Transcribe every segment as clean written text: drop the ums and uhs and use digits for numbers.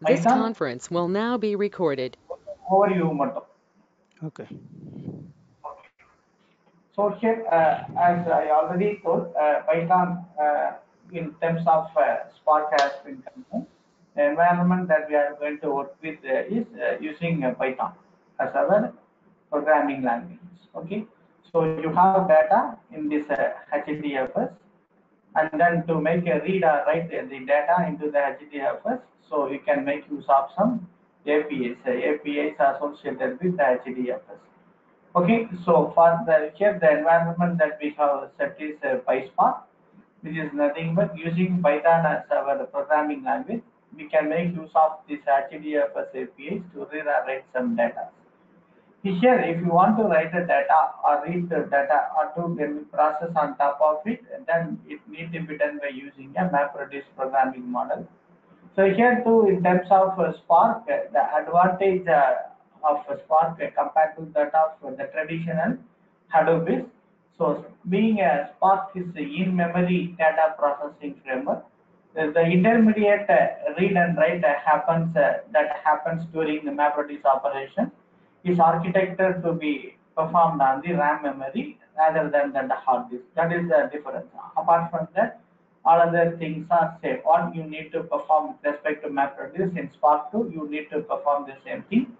This Python. conference will now be recorded. Over you, Mato. Okay. So here, as I already told, Python in terms of Spark has been concerned. The environment that we are going to work with is using Python as our programming language. Okay, so you have data in this HDFS, and then to make a read or write the data into the HDFS, so you can make use of some APIs associated with the HDFS. Okay, so for the here the environment that we have set is PySpark, which is nothing but using Python as our programming language. We can make use of this HDFS APIs to read or write some data. Here, if you want to write the data or read the data or to then process on top of it, then it needs to be done by using a MapReduce programming model. So here too, in terms of Spark, the advantage of Spark compared to that of the traditional Hadoop is, so being a Spark is a in-memory data processing framework. The intermediate read and write happens that happens during the MapReduce operation is architected to be performed on the RAM memory rather than the hard disk. That is the difference. Apart from that, all other things are same. What you need to perform with respect to MapReduce in Spark 2, you need to perform the same thing.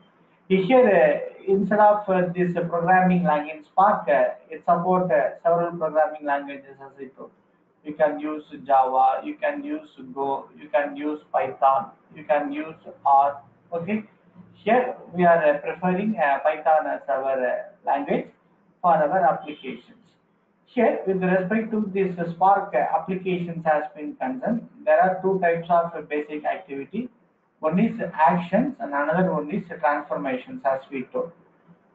Here, instead of this programming language in Spark, it supports several programming languages as I told. You can use Java, you can use Go, you can use Python, you can use R. Okay. Here we are preferring Python as our language for our applications. Here, with respect to this Spark applications has been concerned, there are two types of basic activity. One is actions and another one is transformations as we told.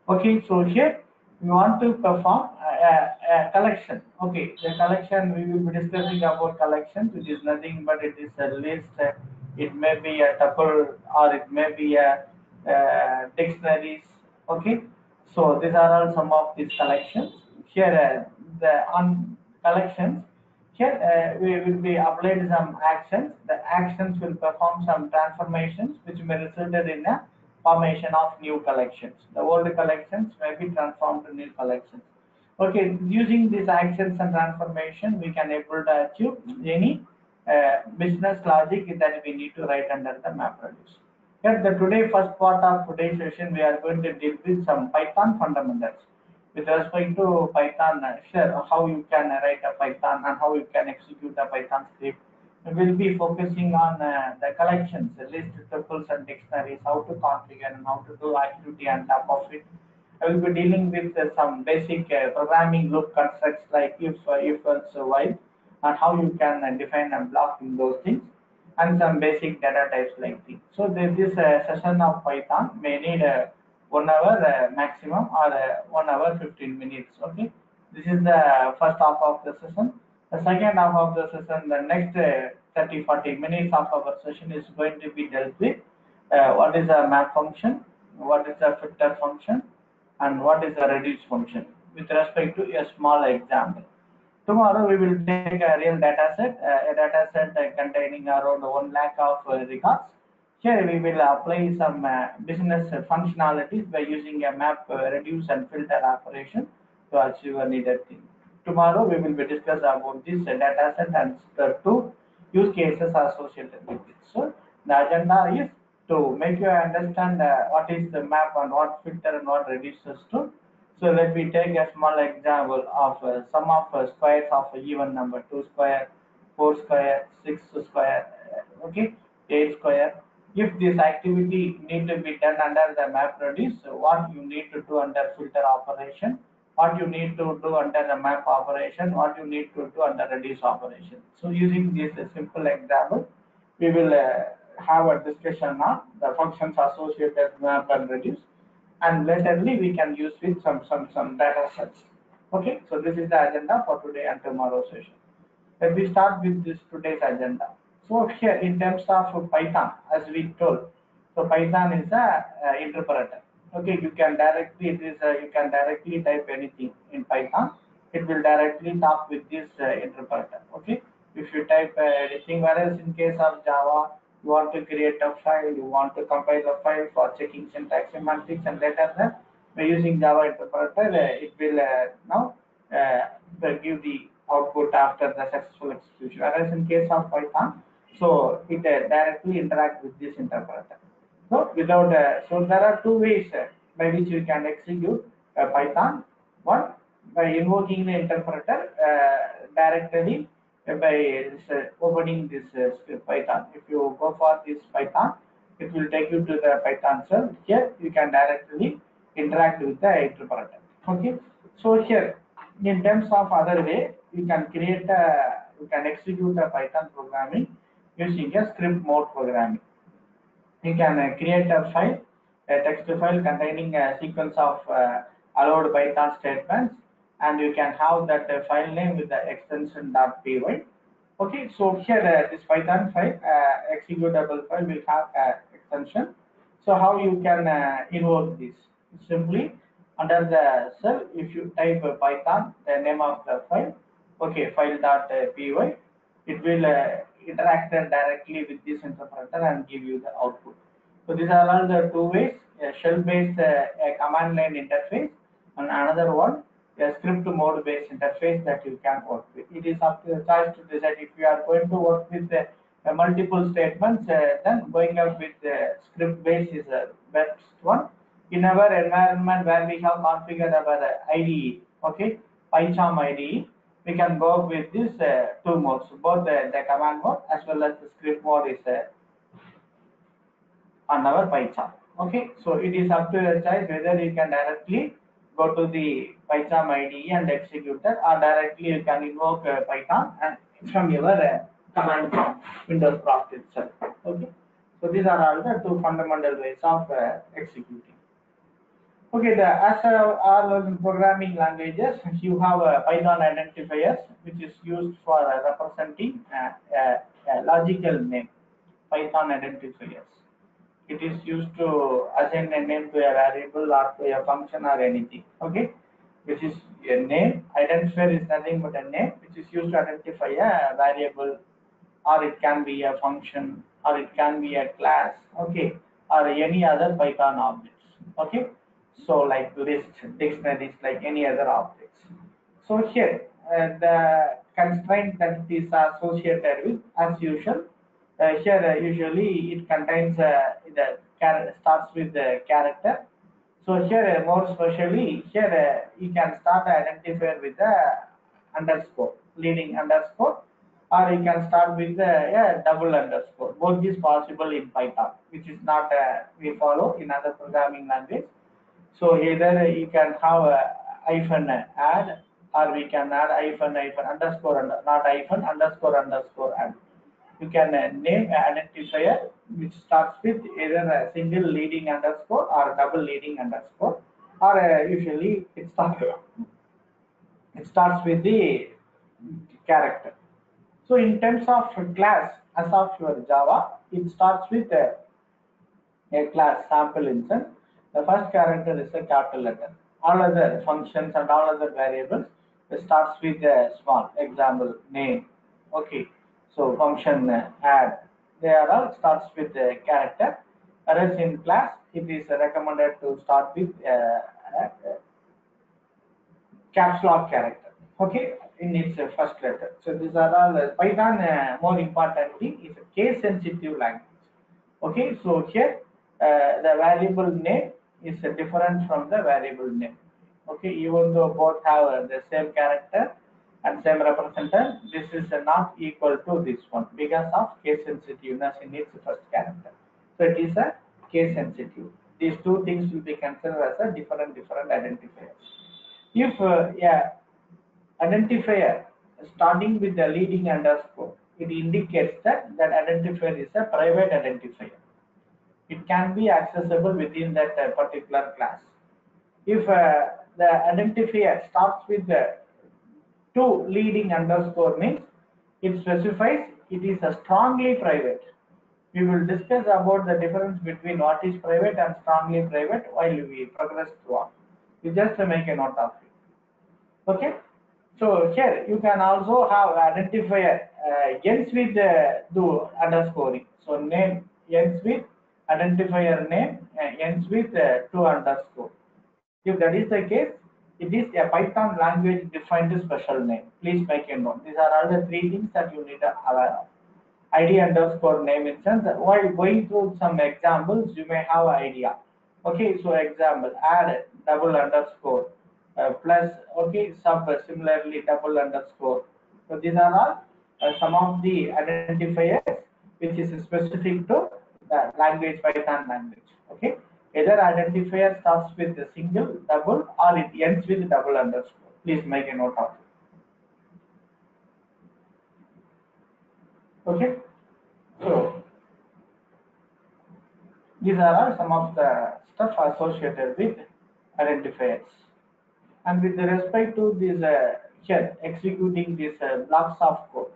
Okay, so here we want to perform a collection. Okay, the collection we will be discussing about collections, which is nothing but it is a list. It may be a tuple or it may be a dictionaries. Okay, so these are all some of these collections. Here, the on collections. Here we will be applied some actions. The actions will perform some transformations, which may result in a formation of new collections. The old collections may be transformed to new collections. Okay, using these actions and transformation, we can able to achieve any business logic that we need to write under the MapReduce. Here, the today first part of today's session, we are going to deal with some Python fundamentals. With respect to Python, share how you can write a Python and how you can execute a Python script. We will be focusing on the collections, the list, tuples, and dictionaries, how to configure and how to do activity on top of it. I will be dealing with some basic programming loop constructs like if, else, while, and how you can define and block in those things, and some basic data types like things. So this session of Python may need 1 hour maximum or 1 hour 15 minutes. Okay, this is the first half of the session. The second half of the session, the next 30-40 minutes of our session is going to be dealt with what is a map function, what is a filter function, and what is a reduce function with respect to a small example. Tomorrow we will take a real data set, a data set containing around 1 lakh of records. Here we will apply some business functionalities by using a map reduce and filter operation to achieve a needed thing. Tomorrow we will be discuss about this data set and the two use cases associated with it. So the agenda is to make you understand what is the map and what filter and what reduces to. So let me take a small example of sum of squares of a even number, 2 square, 4 square, 6 square, okay, 8 square. If this activity need to be done under the map reduce, what you need to do under filter operation, what you need to do under the map operation, what you need to do under reduce operation. So using this simple example, we will have a discussion on the functions associated with map and reduce, and laterly we can use with some data sets. Okay, so this is the agenda for today and tomorrow's session. Let me start with this today's agenda. So here in terms of Python, as we told, so Python is a interpreter. Okay, you can directly you can directly type anything in Python. It will directly talk with this interpreter. Okay, if you type anything, whereas in case of Java You want to create a file, you want to compile a file for checking syntax, semantics, and later then by using Java interpreter, it will now give the output after the successful execution. Whereas in case of Python, so it directly interacts with this interpreter. So without so there are two ways by which we can execute Python. One, by invoking the interpreter directly by opening this script Python. If you go for this Python, it will take you to the Python shell. Here you can directly interact with the interpreter. Okay. So here, in terms of other way, you can execute a Python programming using a script mode programming. You can create a file, a text file containing a sequence of allowed Python statements, and you can have that file name with the extension .py. Okay, so here this Python file, executable file will have extension. So how you can invoke this? Simply under the cell, if you type Python, the name of the file, okay, file.py, it will interact directly with this interpreter and give you the output. So these are all the two ways: a shell-based command line interface, and another one a script mode-based interface that you can work with. It is up to the choice to decide if you are going to work with multiple statements. Then going up with script-based is the best one. In our environment where we have configured our IDE, okay, PyCharm IDE, we can go with this two modes, both the command mode as well as the script mode is on our PyCharm. Okay, so it is up to your choice whether you can directly go to the PyCharm IDE and execute that, or directly you can invoke Python and from your command prompt, Windows prompt itself. Okay, so these are all the two fundamental ways of executing. Okay, as all programming languages, you have Python identifiers, which is used for representing a logical name. Python identifiers. It is used to assign a name to a variable or to a function or anything. Okay, which is a name. Identifier is nothing but a name, which is used to identify a variable, or it can be a function, or it can be a class. Okay, or any other Python objects. Okay, so like list, dictionaries, like any other objects. So here the constraint that is associated with, as usual, here usually it contains the starts with the character. So here more especially here you can start identifier with the underscore, leading underscore, or you can start with the double underscore. Both is possible in Python, which is not we follow in other programming language. So either you can have a hyphen add, or we can add hyphen underscore not hyphen underscore add. You can name an identifier which starts with either a single leading underscore or double leading underscore, or usually it starts with the character. So in terms of class, as of your Java, it starts with a class sample instance. The first character is a capital letter. All other functions and all other variables starts with a small. Example name. Okay. So function add. They are all starts with a character. Whereas in class, it is recommended to start with caps lock character. Okay, in its first letter. So these are all Python. More important thing is a case sensitive language. Okay, so here the variable name is different from the variable name. Okay, even though both have the same character and same representative, this is not equal to this one because of case sensitiveness in its first character. So it is a case sensitive. These two things will be considered as a different identifiers. If identifier starting with the leading underscore, it indicates that that identifier is a private identifier. It can be accessible within that particular class. If the identifier starts with the two leading underscore means it specifies it is a strongly private. We will discuss about the difference between what is private and strongly private while we progress through on. You just make a note of it. Okay. So here you can also have identifier ends with the underscoring. So name ends with identifier name ends with to underscore. If that is the case, it is a Python language defined special name. Please make a note. These are all the three things that you need to aware of. ID underscore name instance. While going through some examples, you may have an idea. Okay, so example, add double underscore plus, okay, sub similarly double underscore. So these are all some of the identifiers which is specific to the language, Python language. Okay, either identifier starts with a single, double, or it ends with double underscore. Please make a note of it. Okay, so these are all some of the stuff associated with identifiers. And with respect to this here executing these blocks of code,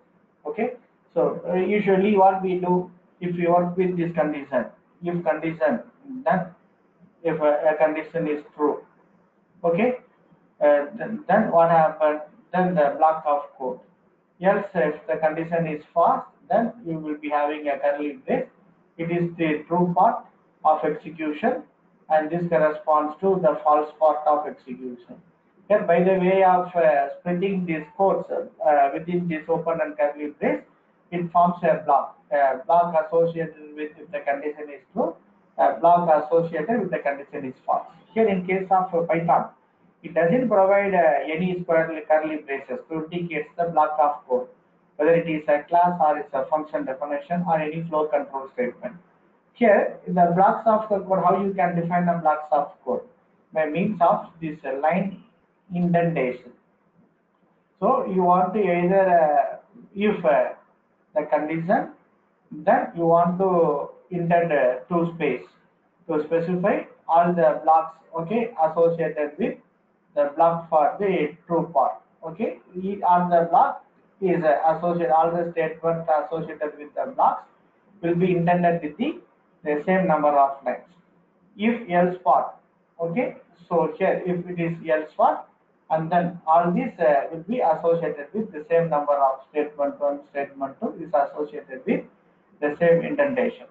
okay. So usually what we do, if we work with this condition, if condition, then if a condition is true, okay, then what happened? Then the block of code. Else, if the condition is false, then you will be having a curly brace. It is the true part of execution, and this corresponds to the false part of execution. Here, by the way of splitting these codes within this open and curly brace, it forms a block associated with if the condition is true, a block associated with the condition is false. Here, in case of Python, it doesn't provide any square curly braces to indicate the block of code, whether it is a class or it's a function definition or any flow control statement. Here, in the blocks of the code, how you can define the blocks of code? By means of this line indentation. So you want to either if the condition, then you want to indent two space to specify all the blocks, okay, associated with the block for the true part. Okay, on the block is associated, all the statements associated with the blocks will be indented with the same number of lines. If else part, okay, so here if it is else part, and then all these will be associated with the same number of statement 1, statement 2 is associated with the same indentation.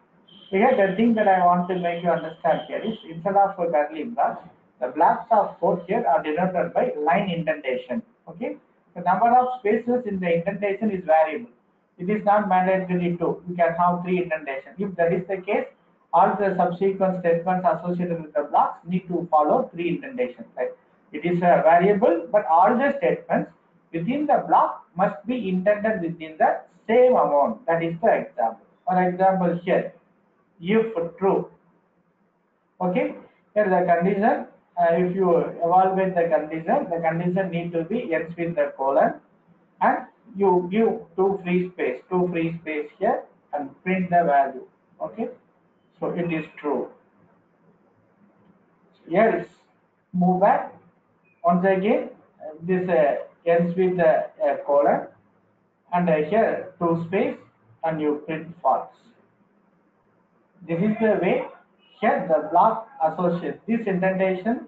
Here the thing that I want to make you understand here is, instead of curly blocks, the blocks of code here are denoted by line indentation. Okay, the number of spaces in the indentation is variable. It is not mandatory two. You can have three indentation. If that is the case, all the subsequent statements associated with the blocks need to follow three indentations. Right? It is a variable, but all the statements within the block must be indented within the same amount. That is the example. For example, here, if true, okay, here the condition, if you evaluate the condition need to be ends with the colon, and you give two free space here and print the value. Okay, so it is true. Else, move back once again. This ends with the colon, and here two space, and you print false. This is the way. Here the block associates this indentation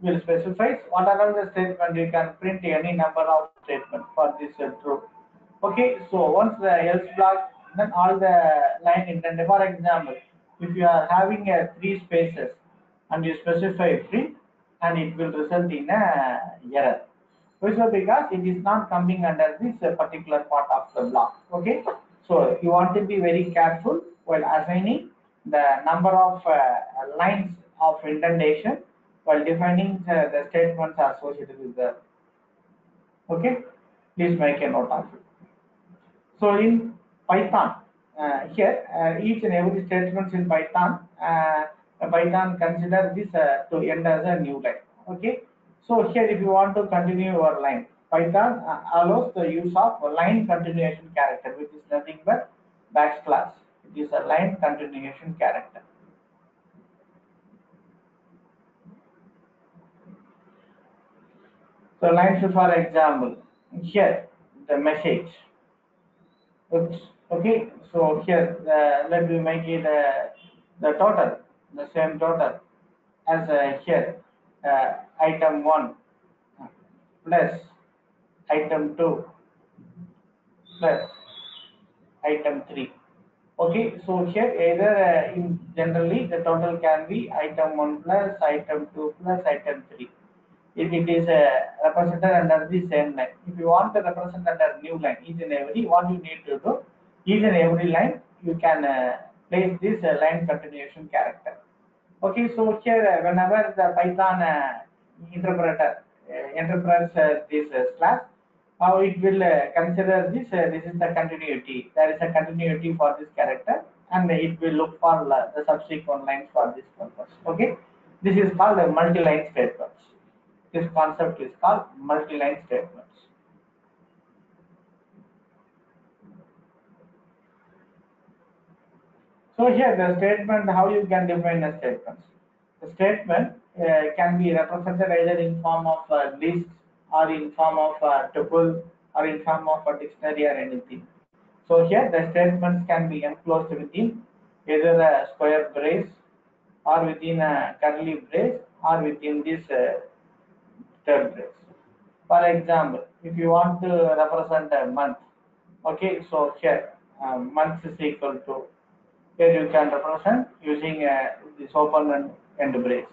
will specify what are the statement. You can print any number of statements for this true. Okay, so once the else block, then all the line indented. For example, if you are having three spaces and you specify print, and it will result in a error. So because it is not coming under this particular part of the block. Okay, so you want to be very careful while assigning the number of lines of indentation while defining the statements associated with the. Okay, please make a note of it. So in Python, here each and every statements in Python, Python consider this to end as a new line. Okay. So here, if you want to continue your line, Python allows the use of a line continuation character, which is nothing but backslash. It is a line continuation character. So lines, for example, here the message. Oops. Okay, so here let me make it the total, the same total as here item 1 plus item 2 plus item 3. Okay, so here either in generally the total can be item 1 plus item 2 plus item 3 if it is represented under the same line. If you want to represent under new line each and every, what you need to do, each and every line you can place this line continuation character. Okay, so here whenever the Python interpreter interprets this slash, how it will consider this. This is the continuity. There is a continuity for this character, and it will look for the subsequent lines for this purpose. Okay, this is called a multi-line statements. This concept is called multi-line statements. So here the statement, how you can define a statement. The statement can be represented either in form of a list or in form of a tuple or in form of a dictionary or anything. So here the statements can be enclosed within either a square brace or within a curly brace or within this third brace. For example, if you want to represent a month, okay, so here month is equal to, here you can represent using this open and end brace.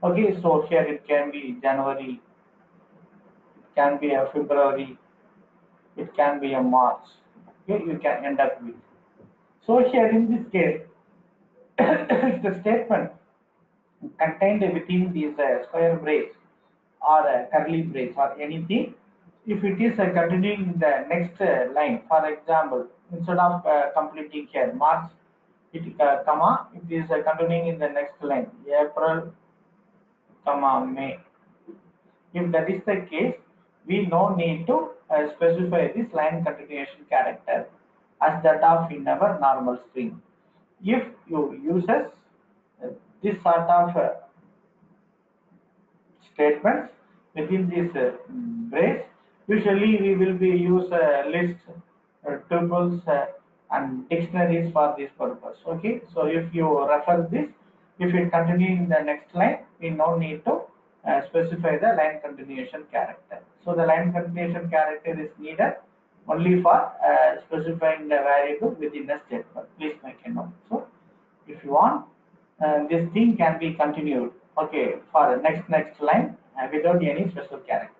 Okay, so here it can be January, it can be a February, it can be a March. Okay, you can end up with. So here in this case, the statement contained within this square brace or curly brace or anything, if it is continuing the next line, for example, instead of completing here March, it comma, it is continuing in the next line, April, comma, May. If that is the case, we no need to specify this line continuation character as that of in our normal string. If you uses this sort of statements within this brace, usually we will be use lists, tuples, and dictionaries for this purpose. Okay, so if you refer this, if it continue in the next line, we no need to specify the line continuation character. So the line continuation character is needed only for specifying the variable within the statement. Please make a note. So if you want, this thing can be continued, okay, for the next line without any special characters.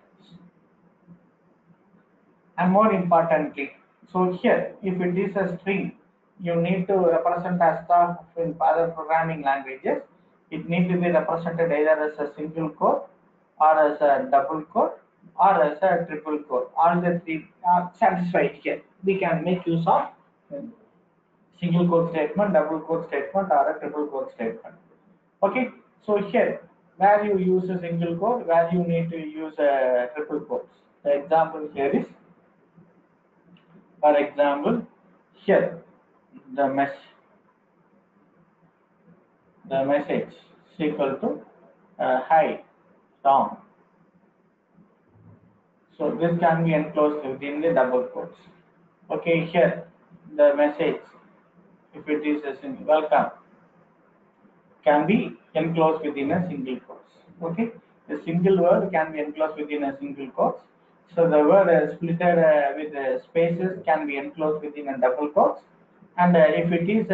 And more importantly, so here if it is a string, you need to represent as the in other programming languages, it needs to be represented either as a single quote or as a double quote or as a triple quote. All the three are satisfied here. We can make use of single quote statement, double quote statement, or a triple quote statement. Okay, so here where you use a single quote, where you need to use a triple quotes. The example here is, for example, here the message is equal to hi Tom. So this can be enclosed within the double quotes. Okay, here the message, if it is a single welcome, can be enclosed within a single quotes. Okay, a single word can be enclosed within a single quotes. So the word splitted with spaces can be enclosed within a double quotes. And if it is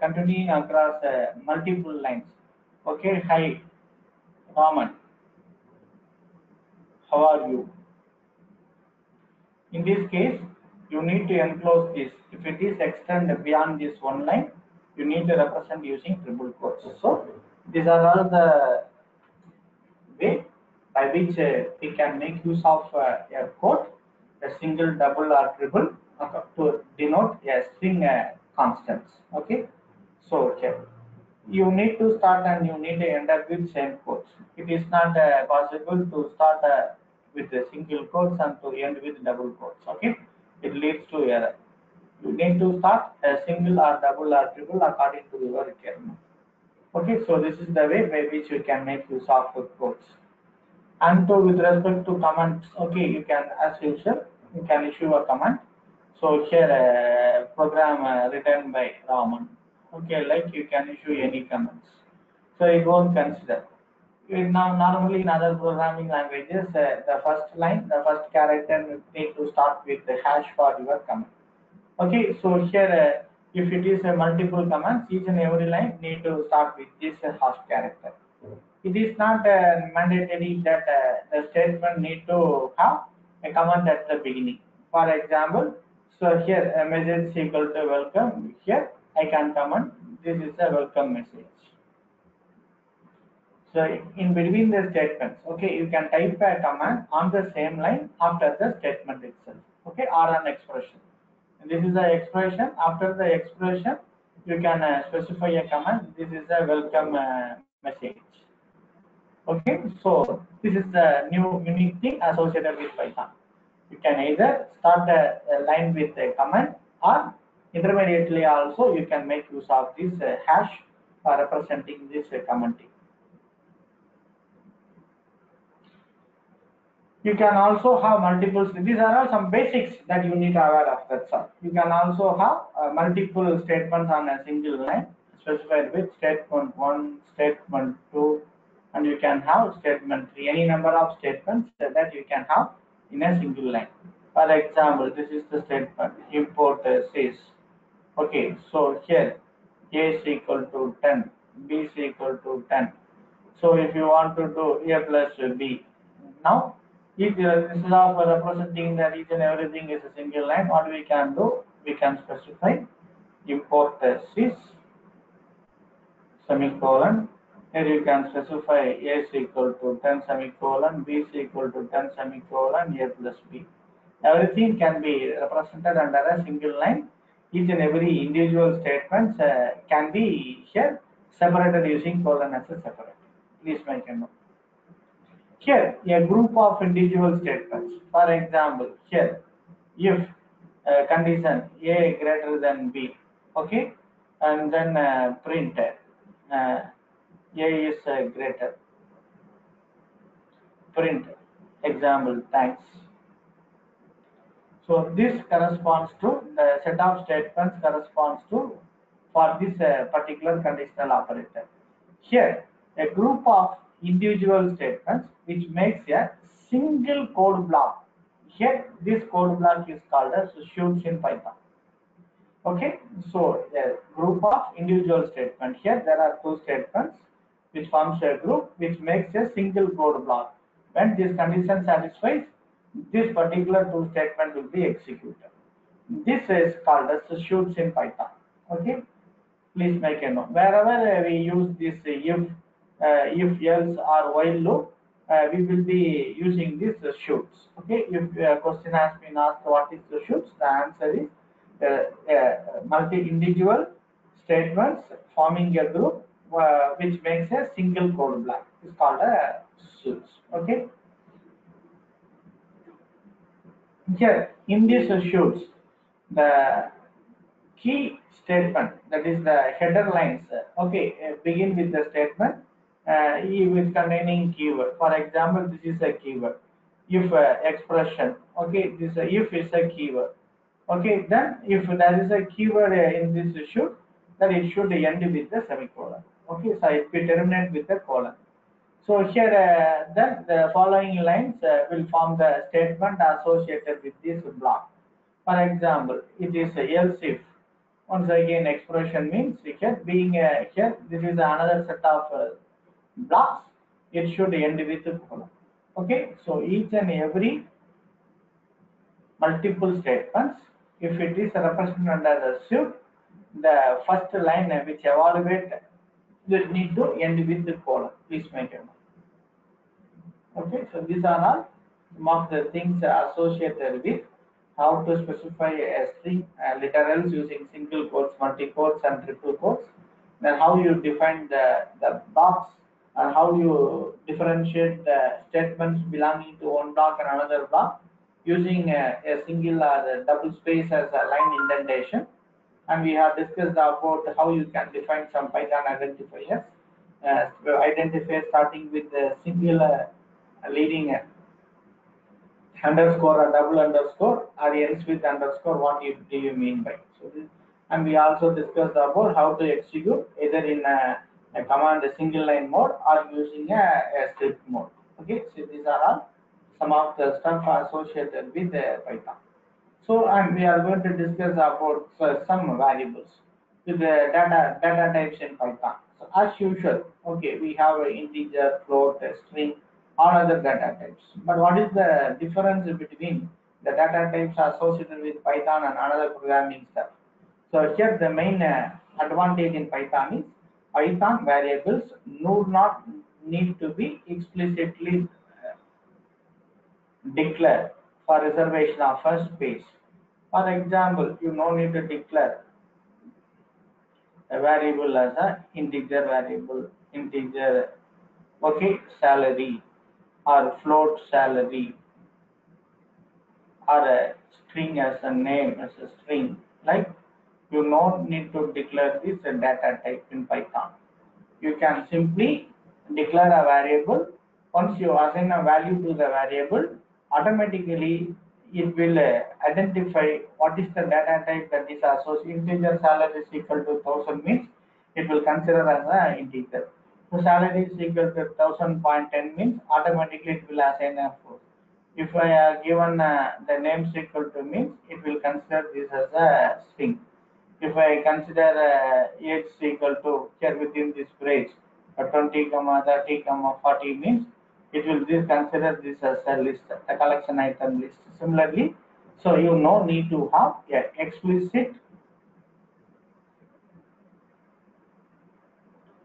continuing across multiple lines, okay, hi, Raman, how are you? In this case, you need to enclose this. If it is extend beyond this one line, you need to represent using triple quotes. So these are all the way by which we can make use of a quote, a single, double, or triple to denote a string constants. Okay, so okay, you need to start and you need to end up with same quotes. It is not possible to start with a single quotes and to end with double quotes. Okay, it leads to error. You need to start a single or double or triple according to your requirement. Okay, so this is the way by which you can make use of quotes. And so with respect to commands, okay, you can, as usual, you can issue a command. So here program written by Raman. Okay, like you can issue any commands. So it won't consider. Now normally in other programming languages, the first line, the first character need to start with the hash for your command. Okay, so here If it is a multiple commands, each and every line need to start with this hash character. It is not mandatory that the statement need to have a comment at the beginning. For example, so here a message equal to welcome. Here I can comment this is a welcome message. So in between the statements, okay, you can type a command on the same line after the statement itself, okay, or an expression. And this is the expression. After the expression, you can specify a command. This is a welcome message. Okay, so this is the new unique thing associated with Python. You can either start a line with a command, or intermediately also you can make use of this hash representing this commenting. You can also have multiple. These are all some basics that you need to aware of. That's all. You can also have multiple statements on a single line, specified with statement one, statement two, and you can have statement three. Any number of statements that you can have in a single line. For example, this is the statement import says. Okay, so here a is equal to 10, b is equal to 10. So if you want to do a plus b, now if instead of representing that each and everything is a single line, what we can do, we can specify import sys semicolon. Here you can specify a is equal to 10 semicolon, b is equal to 10 semicolon, a plus b. Everything can be represented under a single line. Each and every individual statements can be here separated using colon as a separate. Please make a note. Here, a group of individual statements. For example, here, if condition A greater than B, okay, and then print A is greater, print example, thanks. So this corresponds to the set of statements corresponds to for this particular conditional operator. Here, a group of individual statements which makes a single code block. Here, this code block is called as shoots in Python. Okay, so a group of individual statements. Here, there are two statements which forms a group which makes a single code block. When this condition satisfies, this particular two statement will be executed. This is called as shoots in Python. Okay, please make a note. Wherever we use this if else or while loop, we will be using this shoots. Okay, if a question has been asked what is the shoots, the answer is multi-individual statements forming a group which makes a single code block. It's called a shoots. Okay. Here in this shoots, the key statement, that is the header lines, okay, begin with the statement with containing keyword. For example, this is a keyword. If expression, okay, this if is a keyword. Okay, then if there is a keyword in this should, then it should end with the semicolon. Okay, so it will terminate with the colon. So here, then the following lines will form the statement associated with this block. For example, it is else if. Once again, expression means here being here. This is another set of blocks. It should end with a colon. Okay, so each and every multiple statements, if it is represented under the suit, the first line which evaluate will need to end with the colon. Please make a note. Okay, so these are all some of the things associated with how to specify a string literals using single quotes, multi quotes, and triple quotes. Then how you define the blocks and how you differentiate the statements belonging to one block and another block using a single or a double space as a line indentation. And we have discussed about how you can define some Python identifiers. Identifier starting with a single leading underscore or double underscore or ends with underscore. What do you mean by? So this, and we also discussed about how to execute either in a command a single line mode or using a script mode. Okay, so these are all some of the stuff associated with Python. So, and we are going to discuss about some variables with the data types in Python. So, as usual, okay, we have an integer, float, a string, all other data types. But what is the difference between the data types associated with Python and another programming stuff? So here the main advantage in Python is Python variables do not need to be explicitly declared for reservation of a space. For example, you no need to declare a variable as a integer variable, integer, okay, salary, or float salary, or a string as a name as a string. Like you no need to declare this data type in Python. You can simply declare a variable. Once you assign a value to the variable, automatically it will identify what is the data type that is associated. Integer salary is equal to 1000 means it will consider as an integer. So salary is equal to 1000.10 means automatically it will assign a float. If I given the name is equal to means it will consider this as a string. If I consider age is equal to here within this brace 20, 30, 40 means it will this consider this as a list, a collection item list. Similarly, so you no need to have a explicit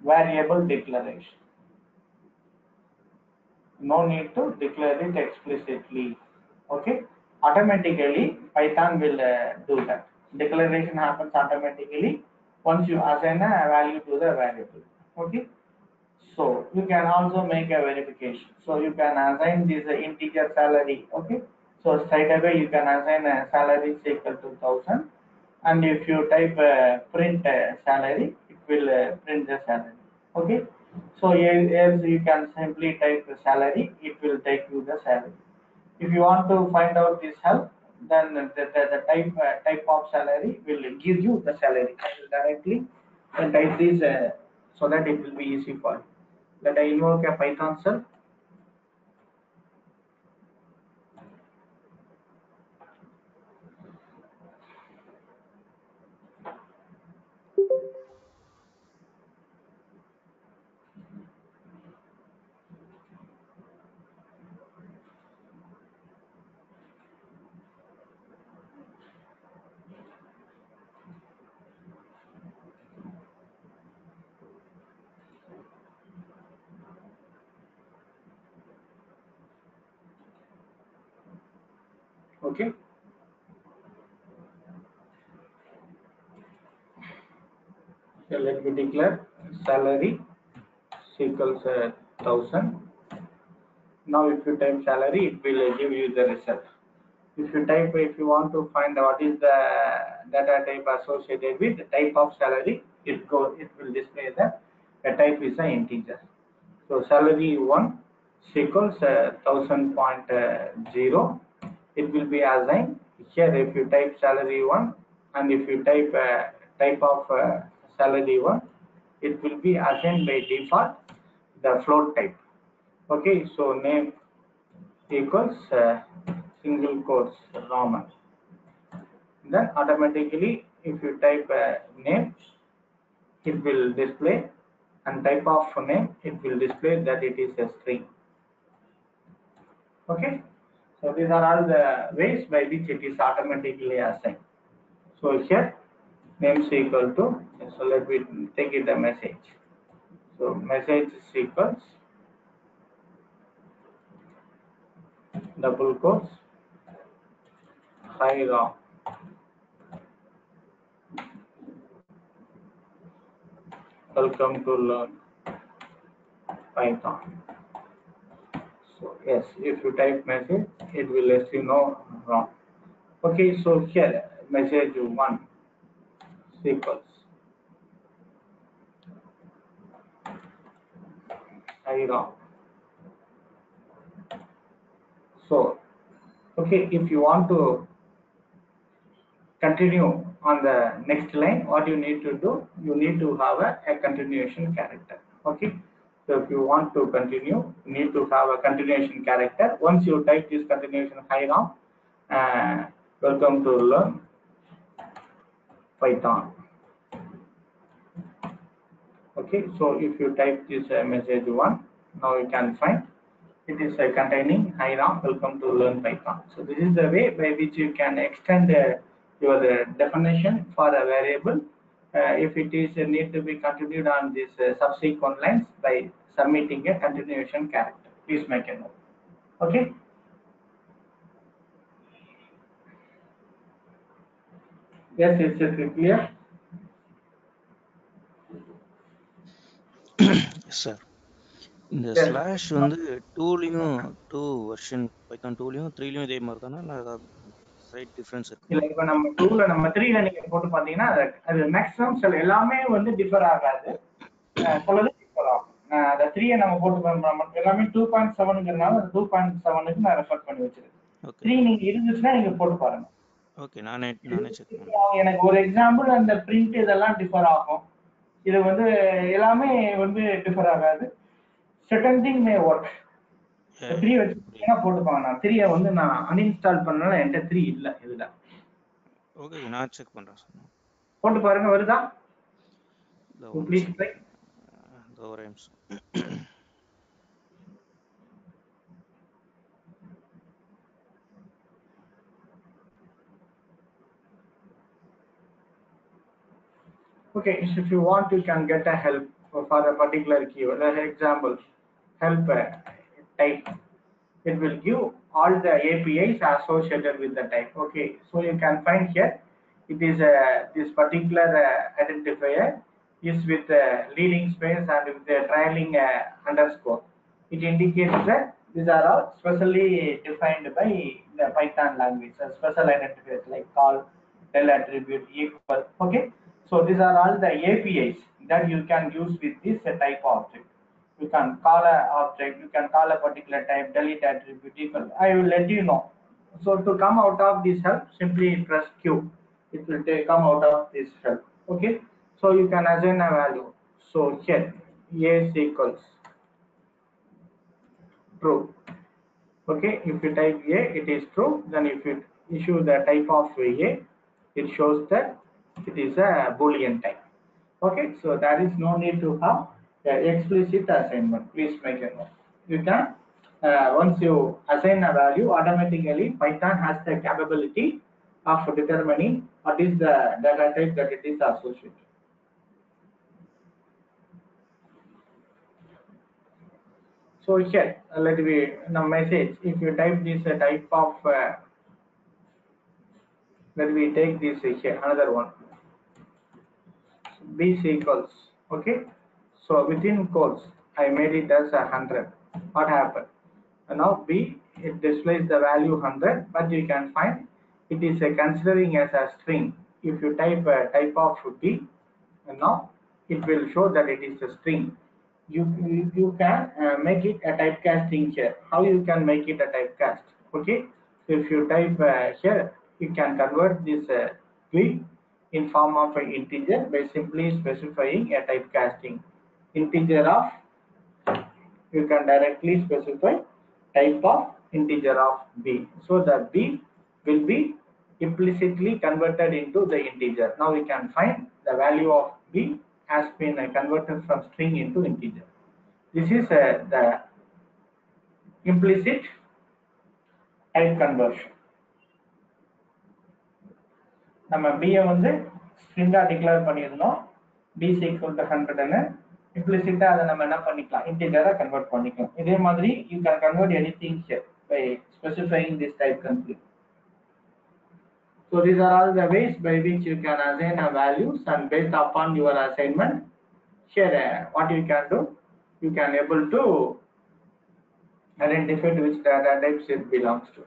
variable declaration. No need to declare it explicitly. Okay, automatically Python will do that. Declaration happens automatically once you assign a value to the variable. Okay. So you can also make a verification. So you can assign this integer salary. Okay. So straight away you can assign a salary is equal to 1000, and if you type print salary, it will print the salary. Okay. So here you can simply type the salary. It will take you the salary. If you want to find out this help, then the type of salary will give you the salary. I will directly type this so that it will be easy for you. Let I invoke a Python cell. Okay. So let me declare salary equals 1000. Now if you type salary, it will give you the result. If you want to find what is the data type associated with the type of salary, it will display that the type is an integer. So salary 1 equals 1000.0. It will be assigned here. If you type salary 1 and if you type type of salary 1, it will be assigned by default the float type. Okay, so name equals single quotes Roman. Then automatically, if you type name, it will display, and type of name, it will display that it is a string. Okay, so these are all the ways by which it is automatically assigned. So here, name is equal to, so let me take it a message. So message is equals double quotes hi Ram. Welcome to learn Python. So yes, if you type message, it will let you know wrong. Okay, so here message 1 equals hi Ram. So okay, if you want to continue on the next line, what you need to do, you need to have a continuation character. Okay, so if you want to continue, you need to have a continuation character. Once you type this continuation hi Ram, Welcome to learn Python. Okay, so if you type this message one, now you can find it is containing hi Ram, welcome to learn Python. So this is the way by which you can extend your definition for a variable if it is need to be continued on this subsequent lines by submitting a continuation character. Please make a note. Okay. Yes, it's clear. Yes, sir. இந்த Yes. Slash வந்து டூலையும் two version Python டூலையும் த்ரீலையும் இதே மாதிரி தானே இல்லை ஏதாவது side difference இல்ல இருக்குமா? இப்ப நம்ம டூல நம்ம த்ரீல நீங்க போட்டு பாத்தீங்கன்னா அது மேக்ஸிமம் சில எல்லாமே வந்து டிஃபர் ஆகாது. சிலது டிஃபர் ஆகும். அந்த த்ரீயை நம்ம போட்டு எல்லாமே 2.7ங்கிறதுனால அந்த 2.7க்கு நான் ரெஃபர் பண்ணி வச்சிருக்கேன். ஓகே த்ரீ நீங்க இருந்துச்சுன்னா நீங்க போட்டு பாருங்க. ஓகே நானே செக் இப்போ பண்ணுறேன். எனக்கு ஒரு எக்ஸாம்பிள் அந்த பிரிண்ட் இதெல்லாம் டிஃபர் ஆகும். இது வந்து எல்லாமே வந்து டிஃபர் ஆகாது. செகண்ட் திங் மே ஒர்க். த்ரீ வச்சுன்னா போட்டுப்பாங்க. நான் த்ரீயை வந்து நான் அன்இன்ஸ்டால் பண்ணனால என்கிட்ட த்ரீ இல்லை இதுல. ஓகே நான் செக் பண்ணுறேன் சார். போட்டு பாருங்க வருதா? Please try. ஒரு நிமிஷம். Okay, so if you want, you can get a help for a particular keyword. As an example, help type. It will give all the APIs associated with the type. Okay, so you can find here. It is this particular identifier is with leading space and with the trailing underscore. It indicates that these are all specially defined by the Python language. Special identifiers like call, del attribute, equal. Okay, so these are all the APIs that you can use with this type object. You can call a object, you can call a particular type, delete attribute, equal. I will let you know. So to come out of this help, simply press Q. It will come out of this help. Okay. So you can assign a value. So here A is equals true. Okay. If you type A, it is true. Then if you issue the type of A, it shows that it is a Boolean type. Okay. So there is no need to have explicit assignment. Please make a note. You can once you assign a value, automatically Python has the capability of determining what is the data type that it is associated. So here, let me now message. If you type this type of, let me take this here another one. B equals. Okay. So within quotes, I made it as 100. What happened? And now B, it displays the value 100, but you can find it is considering as a string. If you type type of B, and now it will show that it is a string. You can make it a typecasting here. How you can make it a typecast? Okay, so if you type here, you can convert this B in form of an integer by simply specifying a typecasting integer of. You can directly specify type of integer of B. So the B will be implicitly converted into the integer. Now we can find the value of B has been converted from string into integer. This is the implicit type conversion. நம்ம B வந்து string-ஆ declare பண்ணியிருந்தோம். B is equal to 100 ன்னு implicit-ஆ அதை நம்ம என்ன பண்ணிக்கலாம், integer-ஆ convert பண்ணிக்கலாம். இதே மாதிரி you can convert anything here by specifying this type concept. So these are all the ways by which you can assign a values, and based upon your assignment, here what you can do, you can able to identify which data types it belongs to.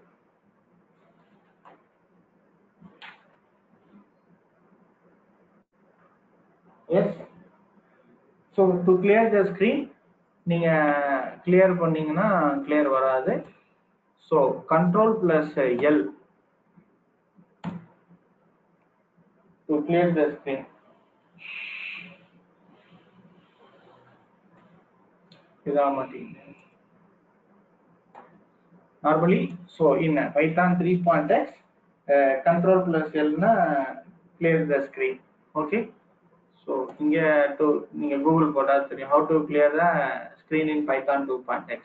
Yes. So to clear the screen, நீங்க clear பண்ணீங்கன்னா clear வராது. So control plus L to clear the screen. Normally, so in Python 3.x, control plus L na clear the screen. Okay. So here to Google போட்டா தெரியும் how to clear the screen in Python 2.x.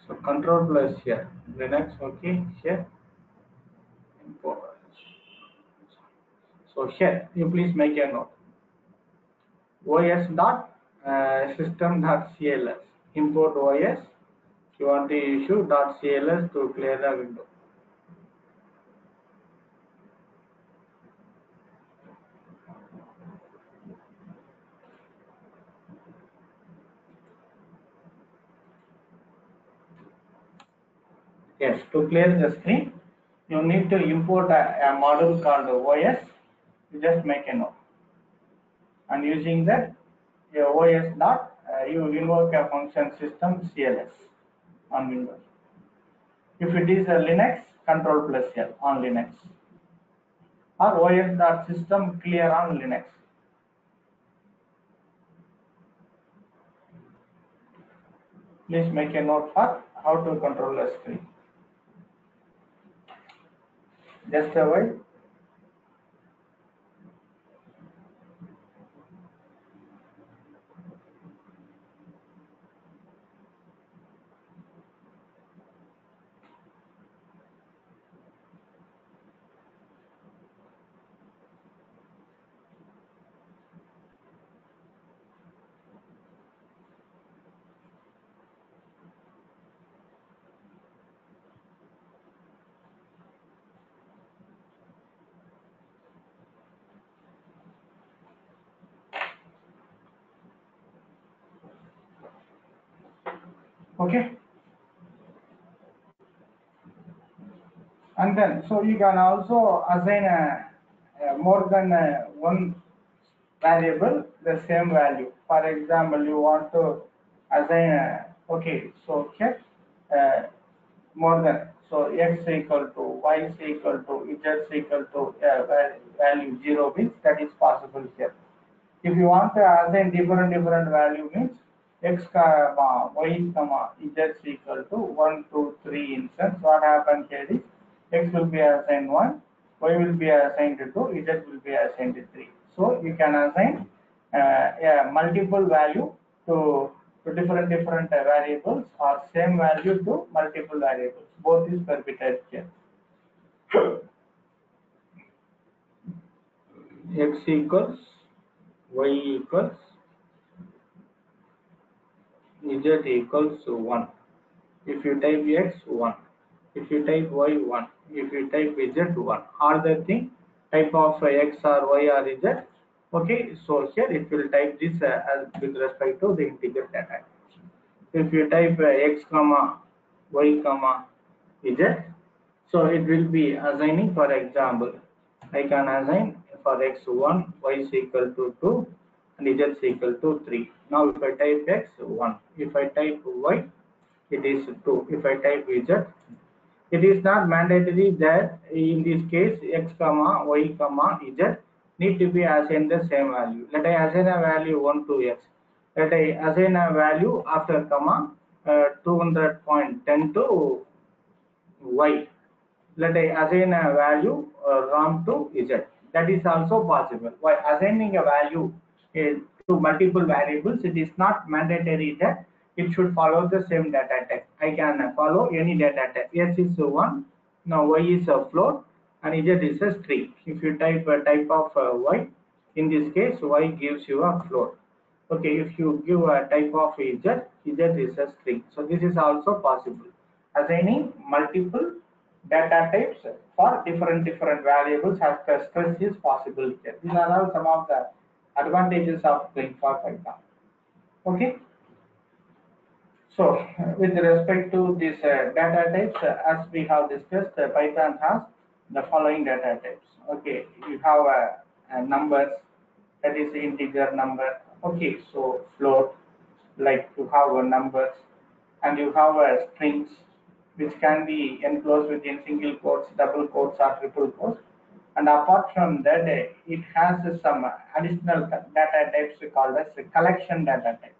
So control plus here Linux. Okay, here. So here you please make a note. OS dot system dot CLS import OS. You want to issue dot CLS to clear the window. Yes, to clear the screen, you need to import a module called OS. You just make a note, and using that your OS dot you invoke a function system CLS on Windows. If it is a Linux, control plus L on Linux, or OS dot system clear on Linux. Please make a note for how to control the screen. Just a while. Okay. And then, so you can also assign more than one variable the same value. For example, you want to assign, okay, so here more than, so x equal to y is equal to z is equal to value 0 means that is possible here. If you want to assign different value means x comma y comma z is equal to 1, 2, 3 instance, what happens here is x will be assigned 1, y will be assigned 2, z will be assigned 3. So you can assign multiple value to different variables or same value to multiple variables. Both is permitted here. X equals y equals z equals 1. If you type x 1, if you type y 1, if you type z 1, all the thing type of x or y or z. Okay, so here it will type this as with respect to the integer data. If you type x comma y comma z, so it will be assigning. For example, I can assign for x1 y is equal to 2 and z is equal to 3. Now if I type x1, if I type y, it is 2. If I type z, it is not mandatory that in this case x comma y comma z need to be assigned the same value. Let I assign a value 1 to x. Let I assign a value after comma 200.10 to y. Let I assign a value RAM to z. That is also possible. By assigning a value to multiple variables, it is not mandatory that it should follow the same data type. I can follow any data type. S is 1, now y is a float, and z is a string. If you type a type of y, in this case y gives you a float. Okay, if you give a type of z is a string. So this is also possible. assigning multiple data types for different variables as the stress is possible here. These are all some of the advantages of going for Python. Okay. So, with respect to these data types, as we have discussed, Python has the following data types. Okay, you have numbers, that is integer number. Okay, so float, like you have numbers, and you have strings, which can be enclosed within single quotes, double quotes, or triple quotes. And apart from that, it has some additional data types called as collection data types.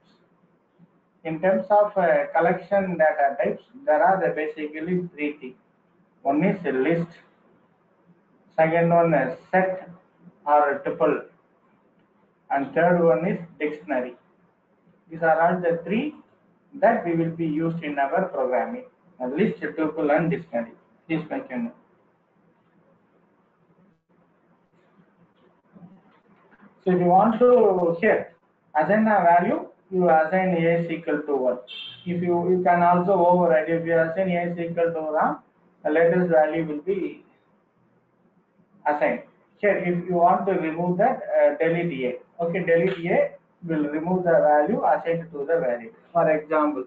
In terms of collection data types, there are basically three things. One is a list, second one is set or a tuple, and third one is dictionary. These are all the three that we will be used in our programming: a list, tuple, and dictionary. Please make a note. So if you want to here assign a value, you assign a is equal to 1. If you can also override. If you assign a is equal to Ram, the latest value will be assigned. Here, if you want to remove that, delete A. Okay, delete A will remove the value assigned to the variable. For example,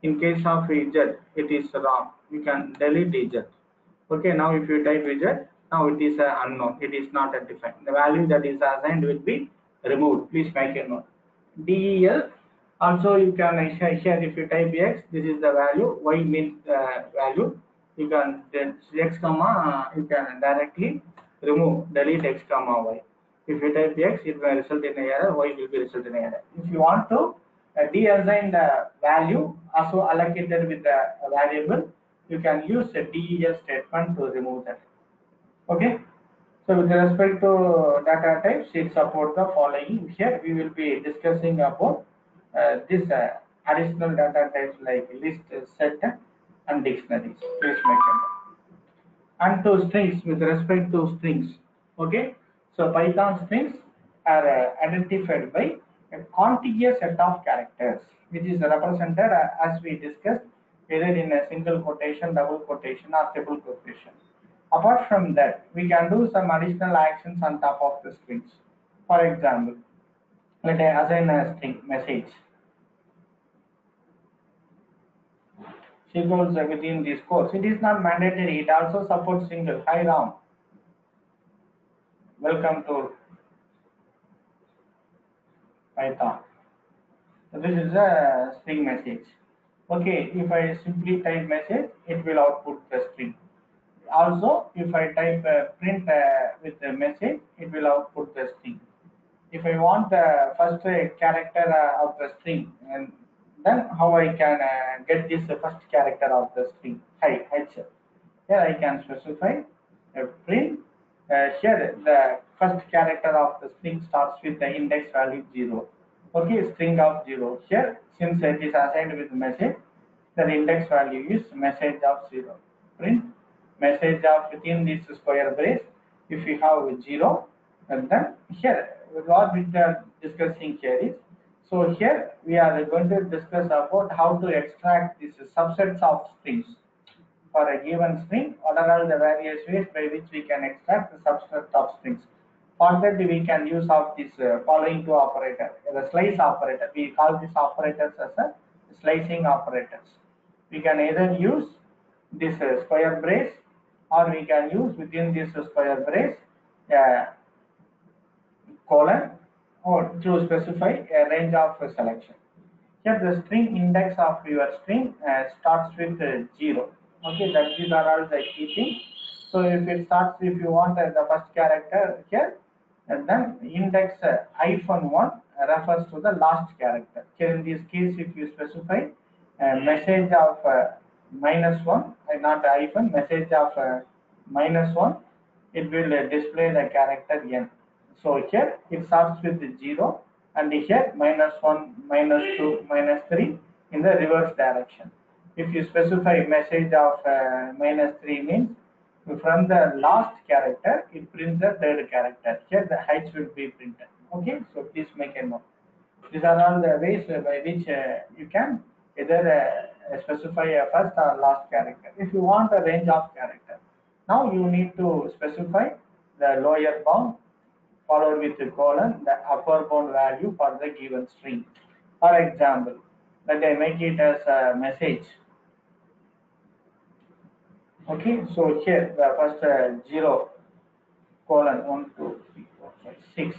in case of z, it is wrong. You can delete z. Okay, now if you type z, now it is unknown. It is not defined. The value that is assigned will be removed. Please make a note. Del, also you can here if you type x, this is the value. Y means value. You can then x comma, you can directly remove, delete x comma y. If you type x, it will result in an error. Y will be result in an error. If you want to de-assign the value also allocated with the variable, you can use a del statement to remove that. Okay. So with respect to data types, it supports the following. Here we will be discussing about this additional data types like list, set, and dictionaries. Please make a note. And to strings, with respect to strings. Okay. So Python strings are identified by a contiguous set of characters, which is represented as we discussed either in a single quotation, double quotation, or triple quotation. Apart from that, we can do some additional actions on top of the strings. For example, let us assign a string message. She goes within this course. It is not mandatory. It also supports single. Hi Ram, welcome to Python. So this is a string message. Okay, if I simply type message, it will output the string. Also, if I type print with the message, it will output the string. If I want the first character of the string, and then how I can get this first character of the string? Hi, H. Here I can specify a print. Here the first character of the string starts with the index value 0. Okay, string of 0. Here, since it is assigned with message, the index value is message of 0. Print message of within this square brace. If we have 0, and then here what we are discussing here is, so here we are going to discuss about how to extract these subsets of strings. For a given string, what are all the various ways by which we can extract the subset of strings. For that, we can use of this following two operator, the slice operator. We call these operators as a slicing operators. We can either use this square brace, or we can use within this square brace colon, or to specify a range of selection. Here the string index of your string starts with 0. Okay, that these are all the key things. So if it starts, if you want the first character here, and then index -1 refers to the last character. Here in this case, if you specify a message of -1, not hyphen, message of -1, it will display the character n. So here it starts with 0, and here -1, -2, -3 in the reverse direction. If you specify message of -3 means from the last character, it prints the third character. Here the H will be printed. Okay, so please make a note. These are all the ways by which you can either specify a first or last character. If you want a range of character, now you need to specify the lower bound followed with a colon, the upper bound value for the given string. For example, let I make it as a message. Okay, so here the first 0 colon 1, 2, 3, 4, 5, 6.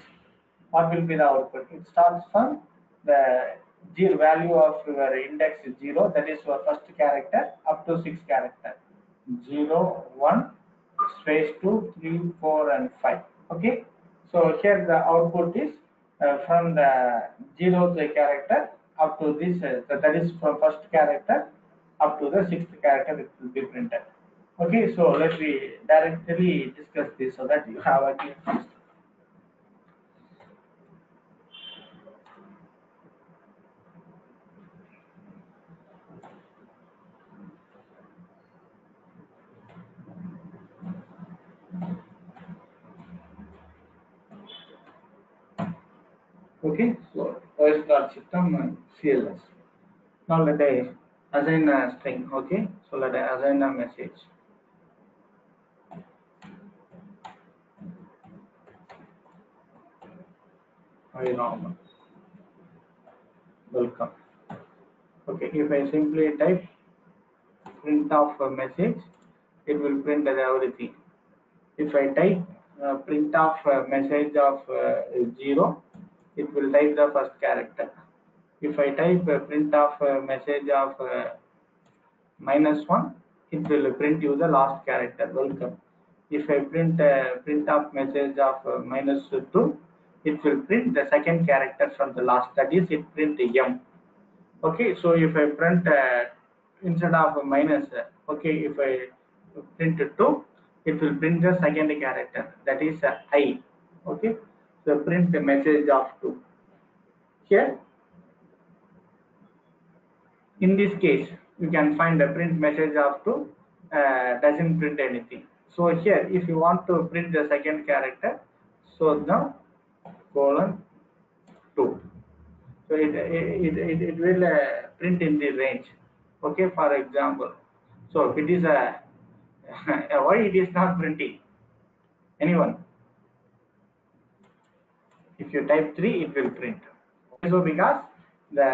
What will be the output? It starts from the zero value of your index 0, that is your first character, up to 6 character. 0, 1, space 2, 3, 4, and 5. Okay, so here the output is from the 0th character up to this, that is from first character up to the 6th character, it will be printed. Okay, so let me directly discuss this so that you have a clear picture. Okay, so first dot system and CLS. Now let I assign a string. Okay, so let I assign a message. Hi Ram, welcome. Okay, if I simply type print of a message, it will print everything. If I type print of a message of 0, it will type the first character. If I type print of a message of -1, it will print you the last character, welcome. If I print of message of -2, it will print the second character from the last, that is it print M. Okay, so if I print instead of a minus, okay, if I print 2, it will print the second character, that is I. Okay, so print the message of 2. Here, in this case, you can find a print message of 2 doesn't print anything. So here, if you want to print the second character, so now colon 2. So it will print in the range. Okay, for example, so if it is a why it is not printing? Anyone? If you type 3, it will print. So because the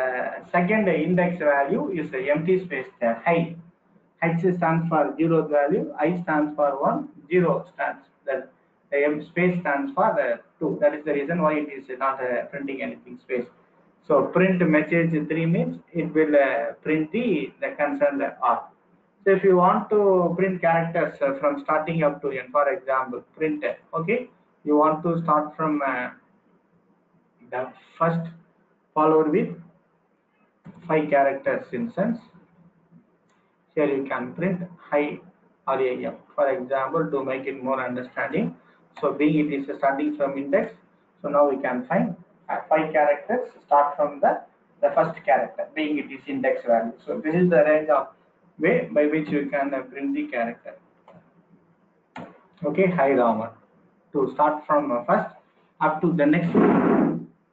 second index value is the empty space there, I. H stands for 0th value, I stands for 1, 0 stands, the space stands for the 2. That is the reason why it is not printing anything space. So print message 3 means it will print the concerned R. So if you want to print characters from starting up to n, for example, print, okay, you want to start from the first followed with 5 characters instance. Here you can print high RAM, for example, to make it more understanding. So being it is starting from index, so now we can find 5 characters start from the first character, being it is index value. So this is the range of way by which you can print the character. Okay, high Rama. To start from first up to the next,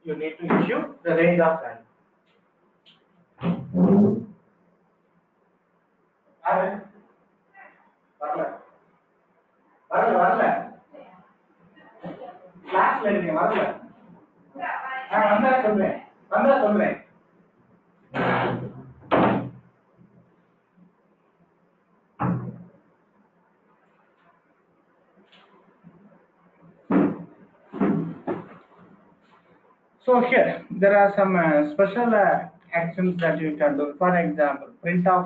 you need to issue the range of value. வரல கிளாஸ்ல இருக்கேன் வரல வந்தா சொல்றேன் So here there are some special actions that you can do. For example, print of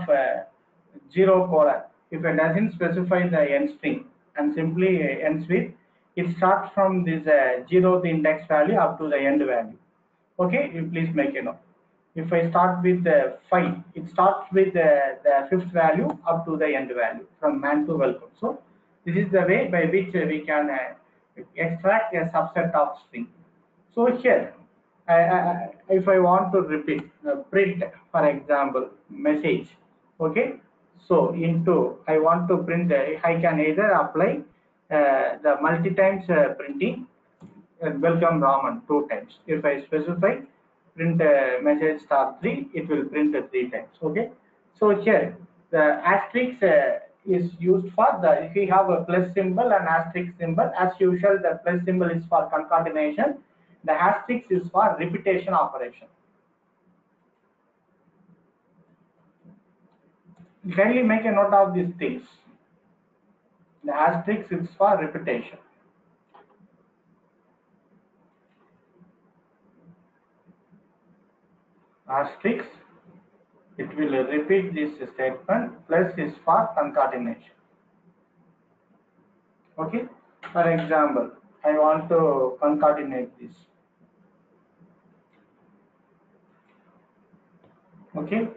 0 colon. If it doesn't specify the end string and simply ends with, it starts from this 0th index value up to the end value. Okay, you please make a note. If I start with 5, it starts with the 5th value up to the end value from man to welcome. So this is the way by which we can extract a subset of string. So here, if I want to repeat, print, for example, message, okay. So into, I want to print, I can either apply the multi times printing welcome Raman 2 times. If I specify print message star 3, it will print 3 times. Okay. So here the asterisk is used for the, if you have a plus symbol and asterisk symbol, as usual the plus symbol is for concatenation, the asterisk is for repetition operation. Kindly make a note of these things. The asterisk is for repetition. Asterisk, it will repeat this statement, plus is for concatenation. Okay. For example, I want to concatenate this. Okay.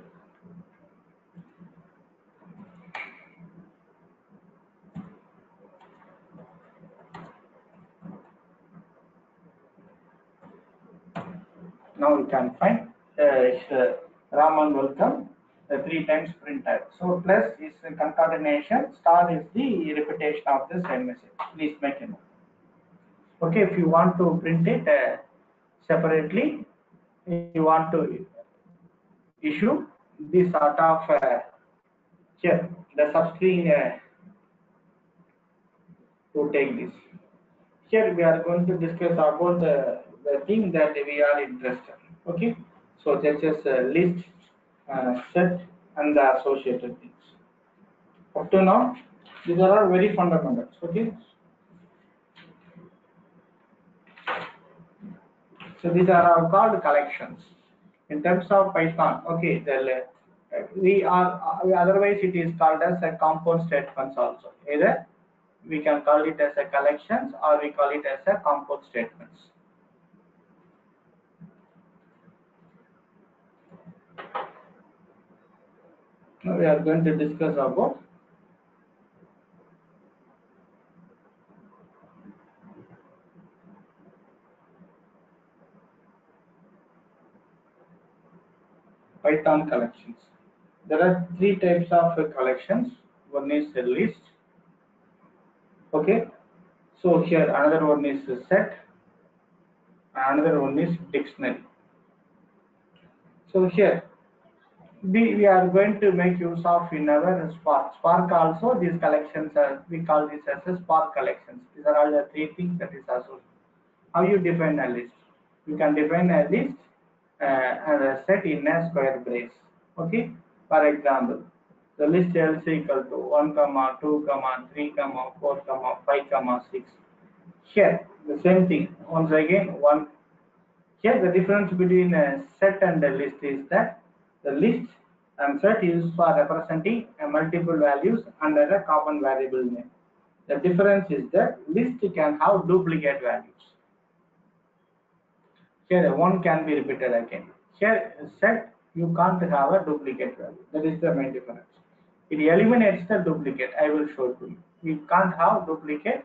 Now we can find Raman welcome, 3 times printed. So plus is concatenation, star is the repetition of the same message. Please make a note. Okay, if you want to print it separately, you want to issue this sort of here the subscreen to take this. Here we are going to discuss about the thing that we are interested in. Okay, so that's just a list, set, and the associated things. Up to now, these are all very fundamentals. Okay, so these are all called collections. In terms of Python, okay, we are otherwise it is called as a compound statements also. Either we can call it as a collections or we call it as a compound statements. Now we are going to discuss about Python collections. There are 3 types of collections. One is a list. Okay. So here another one is a set. Another one is dictionary. So here we are going to make use of in our Spark. Spark also these collections are, we call this as a Spark collections. These are all the 3 things that is associated. How you define a list? You can define a list and a set in a square brace. Okay. For example, the list else equal to 1, 2, 3, 4, 5, 6. Here the same thing. Once again, one. Here the difference between a set and a list is that the list and set is for representing a multiple values under a common variable name. The difference is that list can have duplicate values. Here one can be repeated again. Here set you can't have a duplicate value. That is the main difference. It eliminates the duplicate. I will show to you. We can't have duplicate.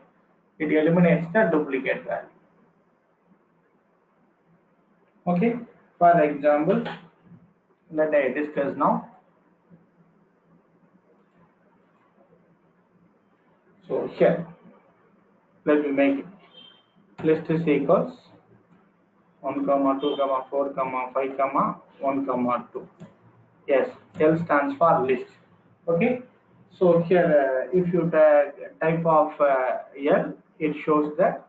It eliminates the duplicate value. Okay. For example, let I discuss now. So here, let me make it. List is equals 1, 2, 4, 5, 1, 2. Yes, L stands for list. Okay. So here, if you type of L, it shows that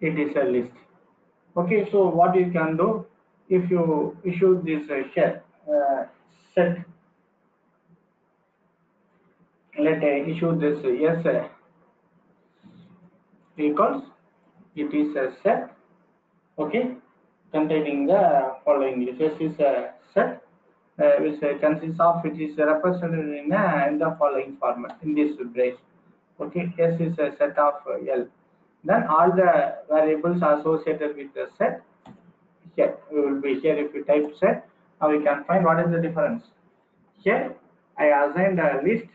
it is a list. Okay. So what you can do, if you issue this shell set, let issue this yes equals, it is a set. Okay, containing the following list. S is a set which consists of, which is represented in the following format in this brace. Okay, S is a set of L. Then all the variables associated with the set here will be here. If you type set, now we can find what is the difference. Here I assigned a list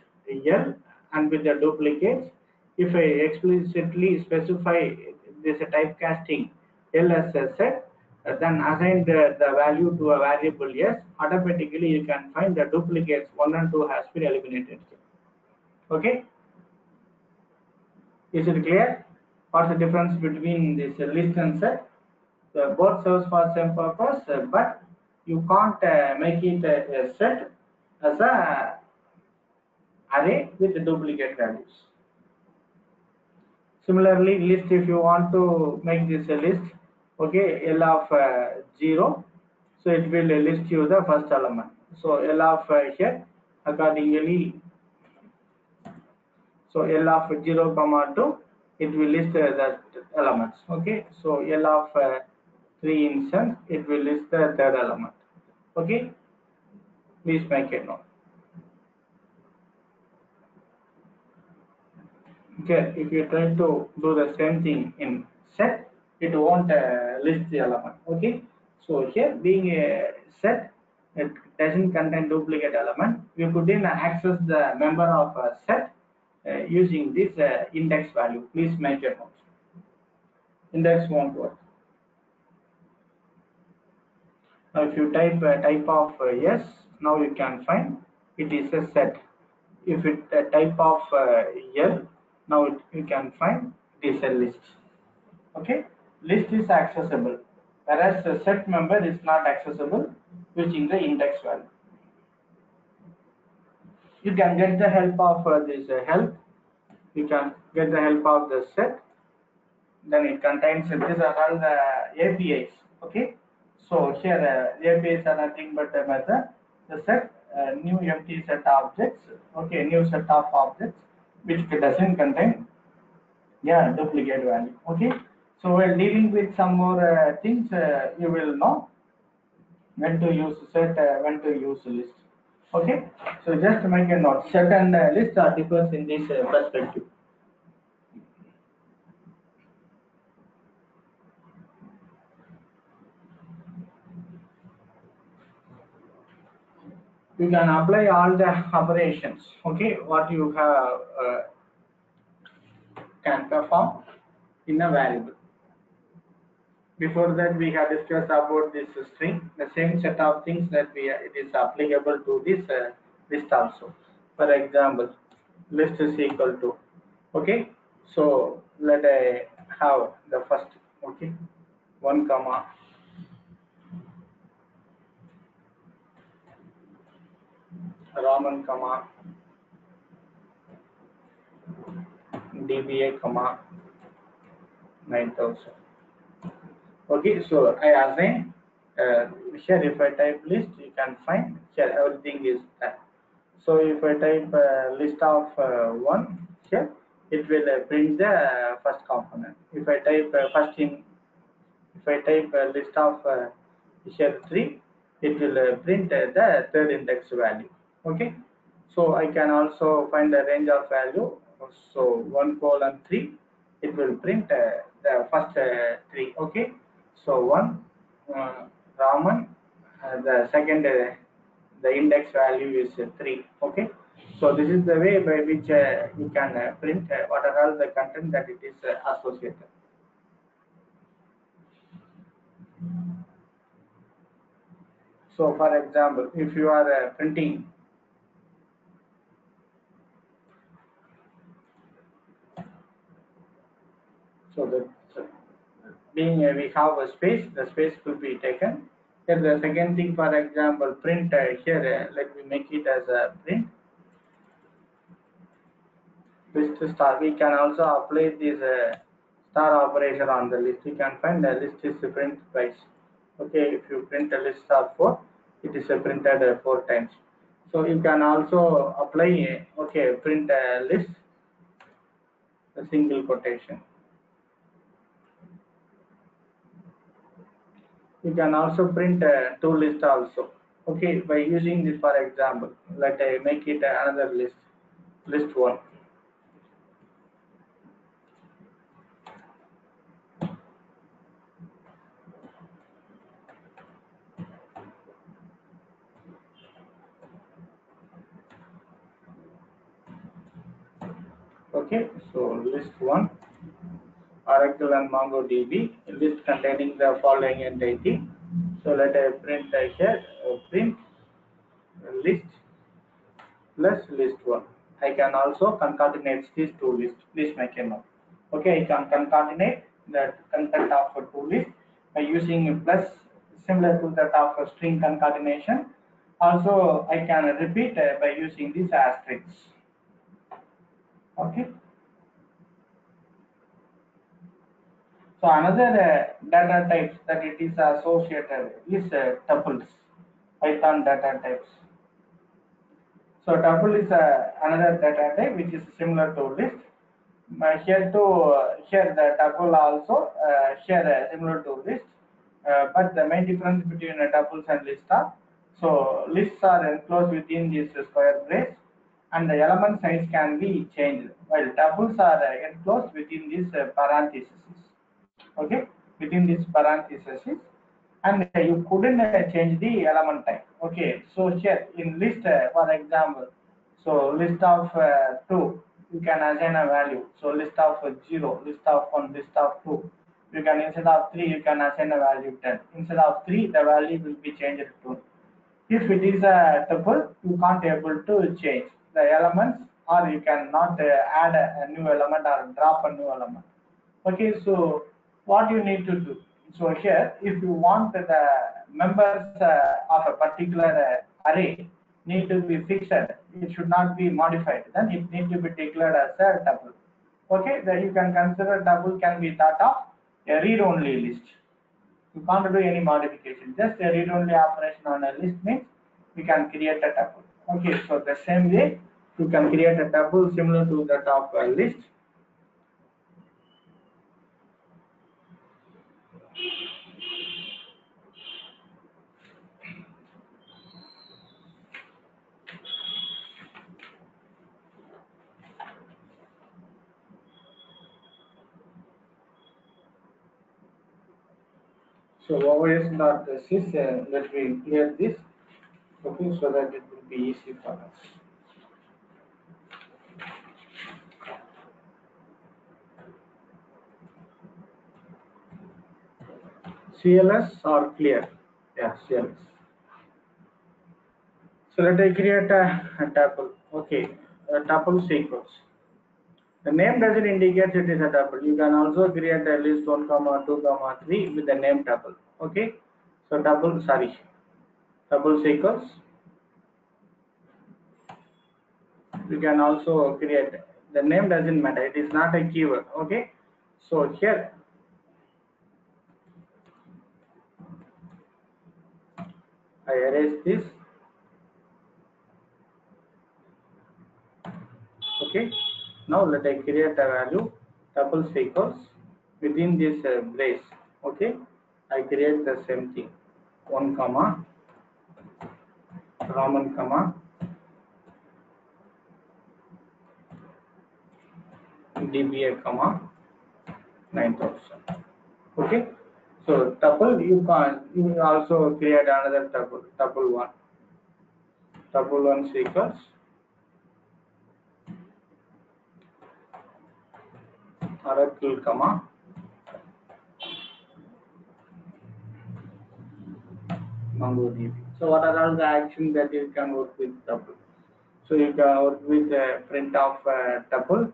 L and with the duplicates. If I explicitly specify this typecasting L as a set, then assign the value to a variable yes, automatically you can find the duplicates 1 and 2 has been eliminated. Okay, is it clear? What's the difference between this list and set? Both serves for same purpose, but you can't make it a set as a array with duplicate values. Similarly, list, if you want to make this a list, okay, L of 0, so it will list you the first element. So L of here, accordingly, so L of 0 comma 2, it will list the elements. Okay, so L of 3 instance, it will list the third element. Okay, please make a note. Okay, if you try to do the same thing in set, it won't list the element. Okay, so here being a set, it doesn't contain duplicate element. We couldn't access the member of a set using this index value. Please make a note. Index won't work. Now, if you type type of yes, now you can find it is a set. If it type of L, now you can find it is a list. Okay, list is accessible, whereas a set member is not accessible using the index value. You can get the help of this help. You can get the help of the set. Then it contains these are all the APIs. Okay, so here APIs are nothing but a method. The set new empty set objects. Okay, new set of objects which doesn't contain duplicate value. Okay, so while dealing with some more things, you will know when to use set, when to use list. Okay, so just make a note. Set and list are differs in this perspective. You can apply all the operations. Okay, what you have can perform in a variable. Before that, we have discussed about this string, the same set of things that it is applicable to this list also. For example, list is equal to, okay, so let I have the first, okay, 1 comma Roman comma DBA comma 9000. Okay, so I assign here if I type list, you can find here everything is there. So if I type list of 1 here, it will print the first component. If I type if I type list of here 3, it will print the third index value. Okay, so I can also find the range of value. So 1 colon 3, it will print the first 3. Okay, so 1 Raman, the second the index value is 3. Okay, so this is the way by which you can print what are all the content that it is associated. So for example, if you are printing, so the being we have a space, the space could be taken. Here the second thing, for example, print here, let me make it as a print list star. We can also apply this star operation on the list. You can find the list is print twice. Okay, if you print a list of 4, it is printed 4 times. So you can also apply okay, print a list, a single quotation. You can also print two lists also. Okay, by using this, for example, let I make it another list, list 1. Okay, so list 1, Oracle and MongoDB, list containing the following entity. So let I print here, print list plus list 1. I can also concatenate these two lists. Please make a note. Okay, I can concatenate the content of a two list by using a plus similar to that of a string concatenation. Also, I can repeat by using these asterisks. Okay. So another data types that it is associated is tuples, Python data types. So tuple is another data type which is similar to list. Here the tuple also here similar to list, but the main difference between tuples and lists are, so lists are enclosed within this square brace, and the element size can be changed, while tuples are enclosed within this parentheses. Okay, within this parentheses, and you couldn't change the element type. Okay, so here in list, for example, so list of 2, you can assign a value. So list of 0, list of 1, list of 2. You can, instead of 3, you can assign a value 10. Instead of 3, the value will be changed to. If it is a tuple, you can't able to change the elements, or you cannot add a new element or drop a new element. Okay, so what you need to do? So here, if you want the members of a particular array need to be fixed, it should not be modified. Then it need to be declared as a tuple. Okay, then you can consider tuple can be thought of a read-only list. You can't do any modification. Just a read-only operation on a list means we can create a tuple. Okay, so the same way you can create a tuple similar to that of a list. So OS.sys, let me clear this, okay, so that it will be easy for us. CLS or clear? Yeah, CLS. So let I create a tuple. Okay, a tuple sequence. The name doesn't indicate it is a tuple. You can also create a list 1, 2, 3 with the name tuple. Okay, so tuple sequence. You can also create, the name doesn't matter. It is not a keyword. Okay, so here I erase this. Okay, now let I create a value tuple sequence within this brace. Okay, I create the same thing, 1 comma Roman comma dba comma 9000. Okay, so tuple, you also create another tuple 1 sequence, oracle comma MongoDB. So what are all the actions that you can work with tuple? So you can work with print of tuple.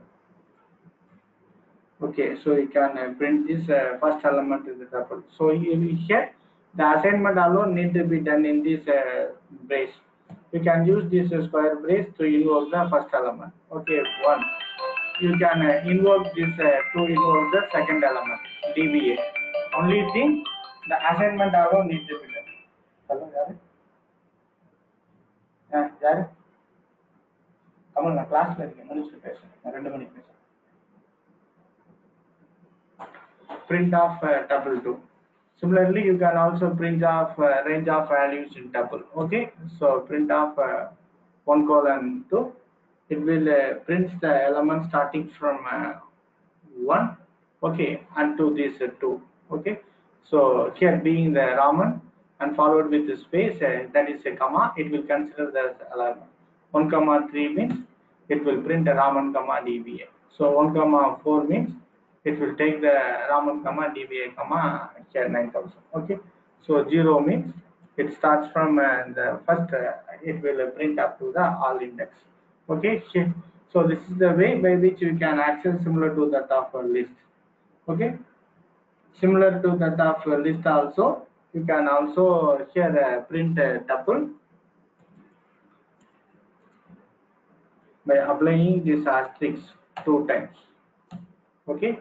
Okay, so you can print this first element in the tuple. So here the assignment alone need to be done in this brace. You can use this square brace to invoke the first element. Okay, 1. You can invoke this to invoke the second element, DBA. Only thing, the assignment alone need to be done. Hello, Jare? Jare? Come on, class la irken, monichu pesu. 2 மணிக்கு பேசுறேன். Print of tuple 2. Similarly, you can also print off range of values in tuple. Okay, so print of 1 colon 2. It will print the element starting from 1. Okay, and to this 2. Okay, so here being the Raman and followed with the space, that is a comma, it will consider the element. 1 comma 3 means it will print a Raman comma dba. So 1 comma 4 means it will take the Raman comma dba comma here 9000. Okay, so 0 means it starts from the first, it will print up to the all index. Okay, So this is the way by which you can access similar to that of a list. Okay, similar to that of a list also, you can also here print a tuple by applying this asterisk 2 times. Okay,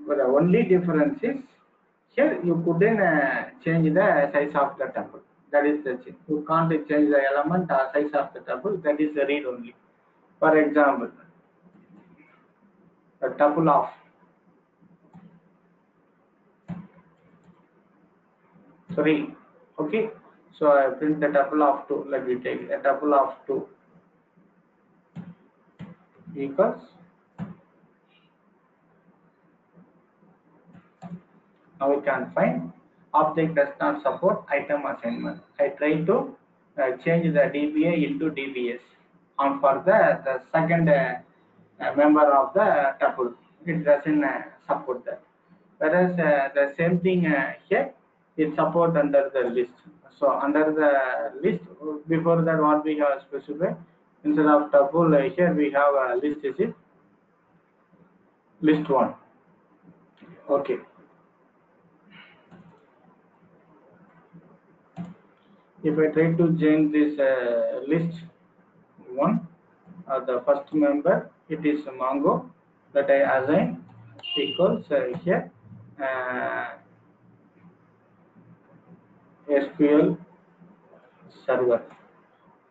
but the only difference is here you couldn't change the size of the tuple. That is the change. You can't change the element or size of the tuple. That is the read only. For example, the tuple of 3. Okay, so I print the tuple of 2. Let me take a tuple of 2 equals. Now we can find object does not support item assignment. I try to change the DBA into DBS and for the second member of the tuple. It doesn't support that. Whereas the same thing here, it support under the list. So under the list, before that what we have specified, instead of tuple here we have a list is it list 1. Okay. If I try to change this list 1, the first member, it is Mongo that I assign equals here SQL server.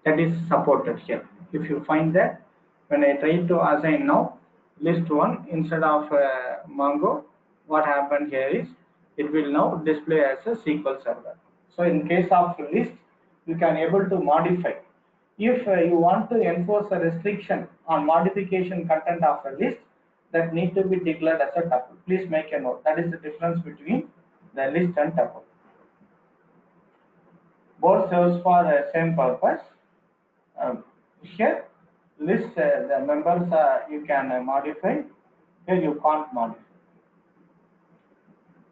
That is supported here. If you find that when I try to assign now list 1 instead of Mongo, what happened here is it will now display as a SQL server. So in case of list, you can able to modify. If you want to enforce a restriction on modification content of a list, that need to be declared as a tuple. Please make a note. That is the difference between the list and tuple. Both serves for the same purpose. Here, list the members you can modify. Here you can't modify.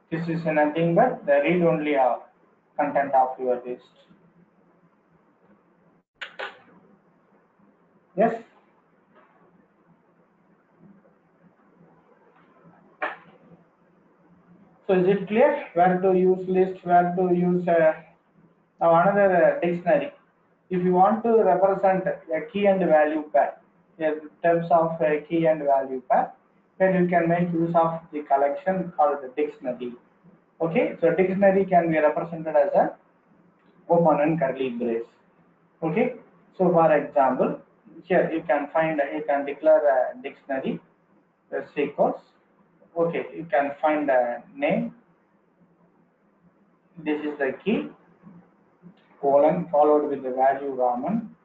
This is nothing but the read only of content of your list. Yes. So is it clear where to use list, where to use now another dictionary? If you want to represent a key and value pair in terms of a key and value pair, then you can make use of the collection called the dictionary. Okay, so dictionary can be represented as a open and curly brace. Okay, so for example, here you can find you can declare a dictionary equals. Okay, you can find a name. This is the key colon followed with the value Raman.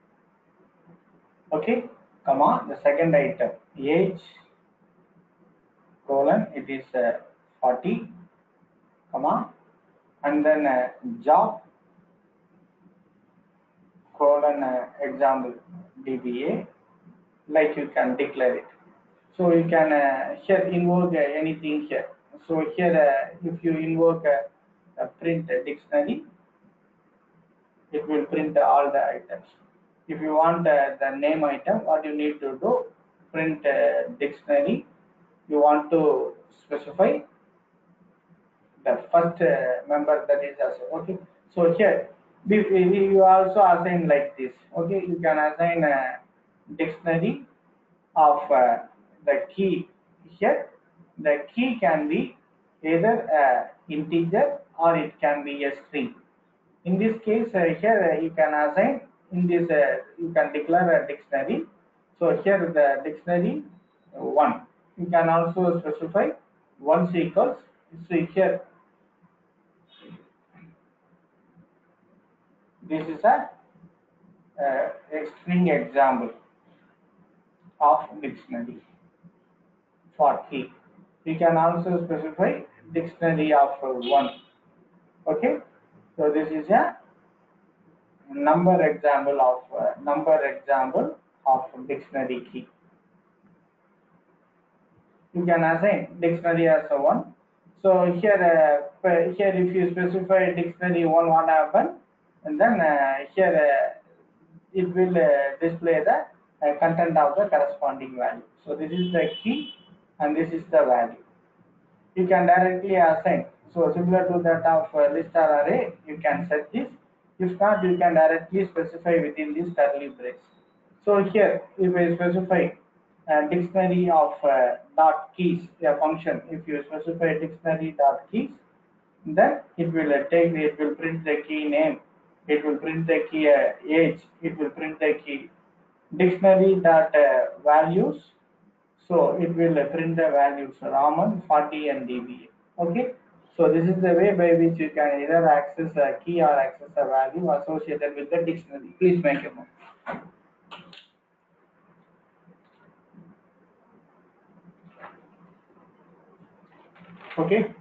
Okay, comma the second item age colon it is 40 comma and then job colon example DBA like you can declare it. So you can here invoke anything here. So here if you invoke a print dictionary, it will print all the items. If you want the name item, what you need to do, print dictionary. You want to specify the first member that is also okay. So here you also assign like this. Okay, you can assign a dictionary of the key here. The key can be either integer or it can be a string. In this case, here you can assign in this you can declare a dictionary. So here the dictionary 1. You can also specify 1 equals. So here this is a string example of dictionary for key. You can also specify dictionary of 1. Okay, so this is a number example of dictionary key. You can assign dictionary as a 1. So here if you specify dictionary 1, what happen? And then here it will display the content of the corresponding value. So this is the key and this is the value. You can directly assign. So similar to that of list or array, you can set this. If not, you can directly specify within this curly brace. So here, if I specify a dictionary of dot keys, a function, if you specify dictionary dot keys, then it will print the key name, it will print the key age, it will print the key dictionary dot values. So it will print the values Raman, 40 and DBA. Okay. So this is the way by which you can either access a key or access a value associated with the dictionary. Please make a note. Okay.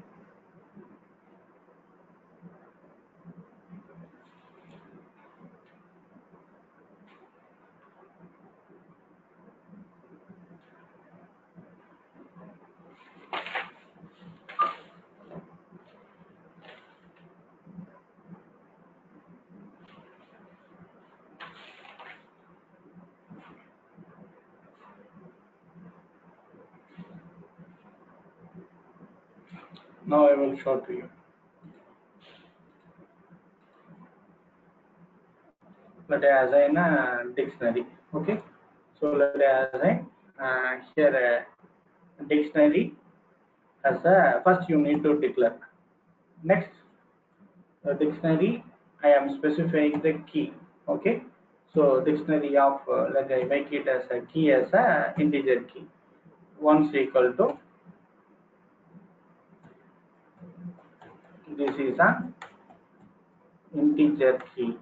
Now I will show to you. Let us assign a dictionary. Okay. So let us assign here a dictionary as a first you need to declare. Next, the dictionary I am specifying the key. Okay. So dictionary of let I make it as a key as a integer key. Once equal to this is an integer key.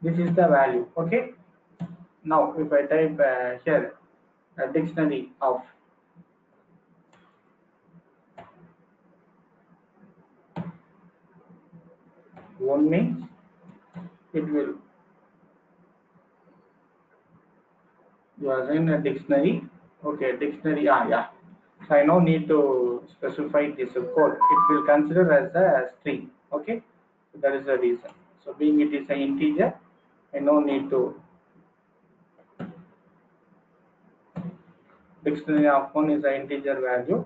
This is the value. Okay. Now if I type here a dictionary of one means it will you assign a dictionary. Okay, dictionary. Yeah. So I now need to specify this code. It will consider as a string. Okay, so that is the reason. So being it is an integer, I now need to dictionary of one is an integer value.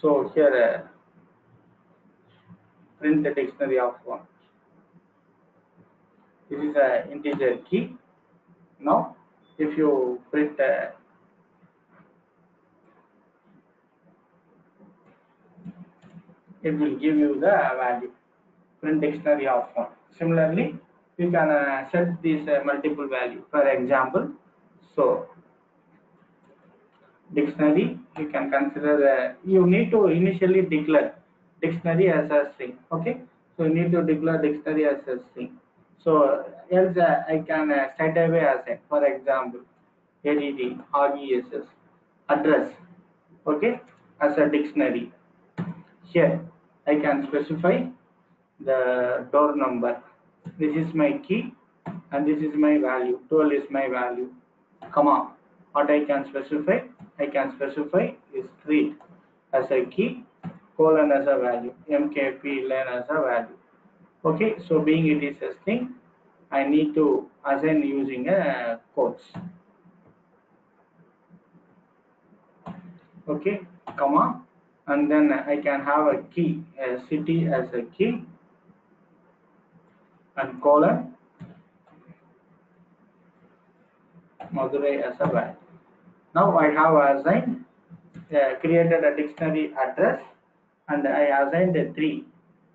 So here print the dictionary of one. This is an integer key. Now, if you print it will give you the value. Print dictionary of one. Similarly, you can set this multiple value. For example, so dictionary you can consider you need to initially declare dictionary as a string. Okay, so you need to declare dictionary as a string. So else I can straight away assign. For example, add address. Okay, as a dictionary. Here I can specify the door number. This is my key and this is my value. 12 is my value. Comma. What I can specify? I can specify is street as a key, colon as a value, MKP lane as a value. Okay, so being it is a string, I need to assign using a quotes. Okay, comma, and then I can have a key, a city as a key, and colon Madurai as a value. Now I have assigned created a dictionary address and I assigned three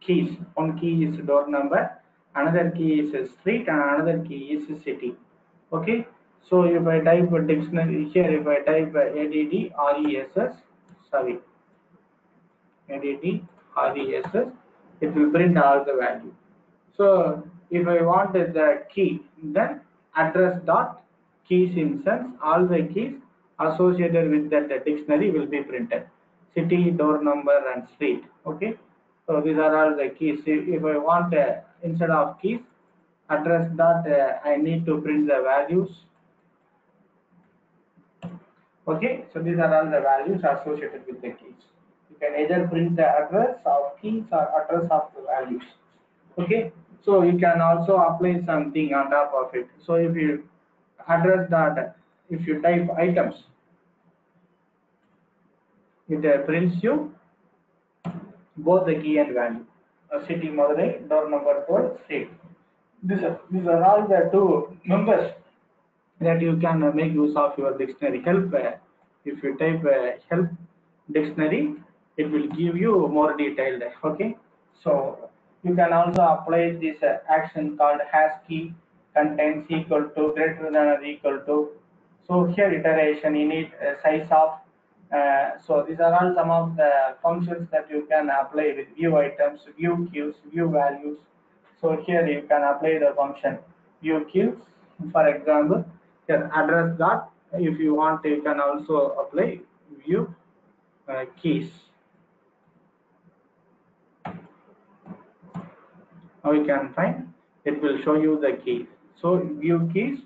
keys. One key is door number, another key is a street, and another key is a city. Okay, so if I type a dictionary here, if I type address, sorry, address, it will print all the value. So if I want the key, then address dot keys instance, all the keys associated with that dictionary will be printed. City, door number, and street. Okay. So these are all the keys. If I want instead of keys, address dot I need to print the values. Okay. So these are all the values associated with the keys. You can either print the address of keys or address of the values. Okay, so you can also apply something on top of it. So if you address dot, if you type items, it prints you both the key and value. City Madurai, door number 4, state. These are all the two members that you can make use of your dictionary help. If you type help dictionary, it will give you more detailed. Okay, so you can also apply this action called hash key contains equal to greater than or equal to. So here iteration you need size of. So these are all some of the functions that you can apply with view items, view queues, view values. So here you can apply the function view queues. For example, here address dot. If you want, you can also apply view keys. Now you can find it will show you the keys. So view keys,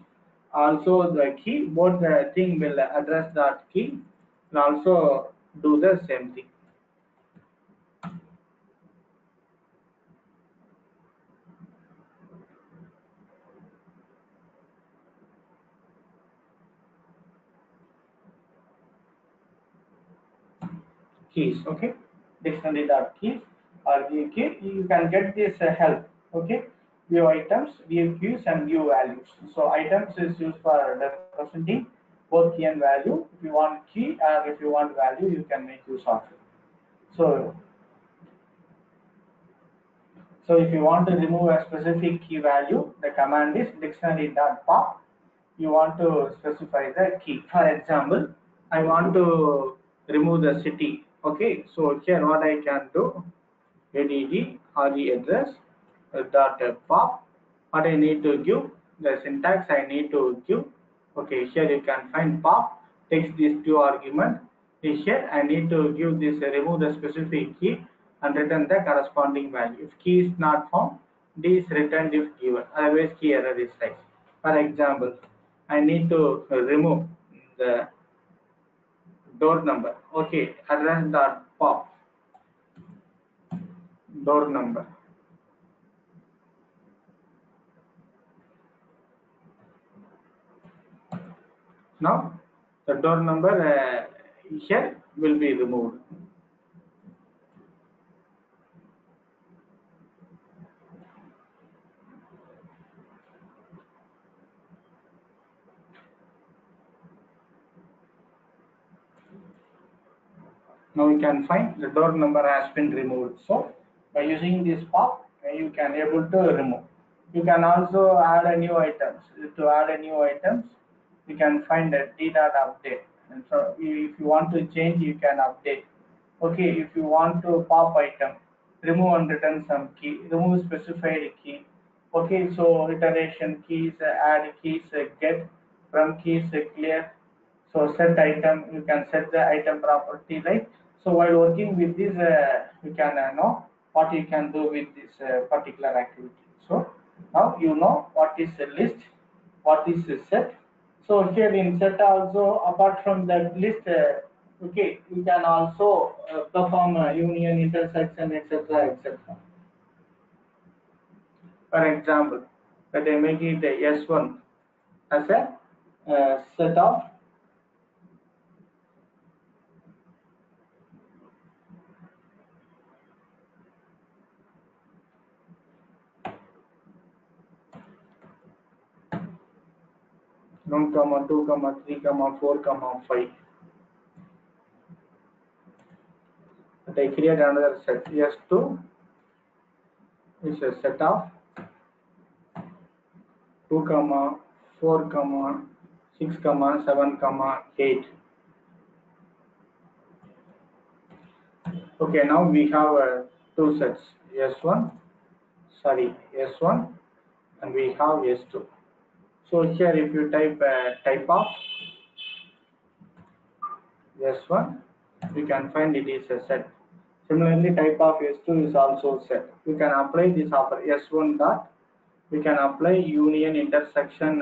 also the key, both the thing will address that key will also do the same thing. Keys, okay, dictionary dot keys or view key, you can get this help. Okay, view items, view keys and view values. So items is used for representing both key and value. If you want key or if you want value, you can make use of it. So if you want to remove a specific key value, the command is dictionary.pop. You want to specify the key. For example, I want to remove the city. Okay, so here what I can do, add address dot pop. What I need to give, the syntax I need to give. Okay, here you can find pop takes these two arguments. Here I need to give this remove the specific key and return the corresponding value. If key is not found, D is returned if given. Otherwise, key error is right. For example, I need to remove the door number. Okay, address dot pop door number. Now the door number here will be removed. Now you can find the door number has been removed. So by using this pop, you can able to remove. You can also add a new items. To add a new items, you can find a d.dot update. And so if you want to change, you can update. Okay, if you want to pop item, remove and return some key, remove specified key. Okay, so iteration keys, add keys, get from keys, clear. So set item, you can set the item property, right? So while working with this, you can know what you can do with this particular activity. So now you know what is a list, what is a set. So here in set also, apart from that list, okay, you can also perform union, intersection, etc., etc. For example, let I make it S1 as a set of one comma 2 comma 3 comma 4 comma 5. But I create another set. S2 is a set of 2 comma 4 comma 6 comma 7 comma 8. Okay, now we have two sets, S1, sorry, S1, and we have S2. So here if you type of S1, you can find it is a set. Similarly, type of S2 is also set. You can apply this offer S1 dot. We can apply union intersection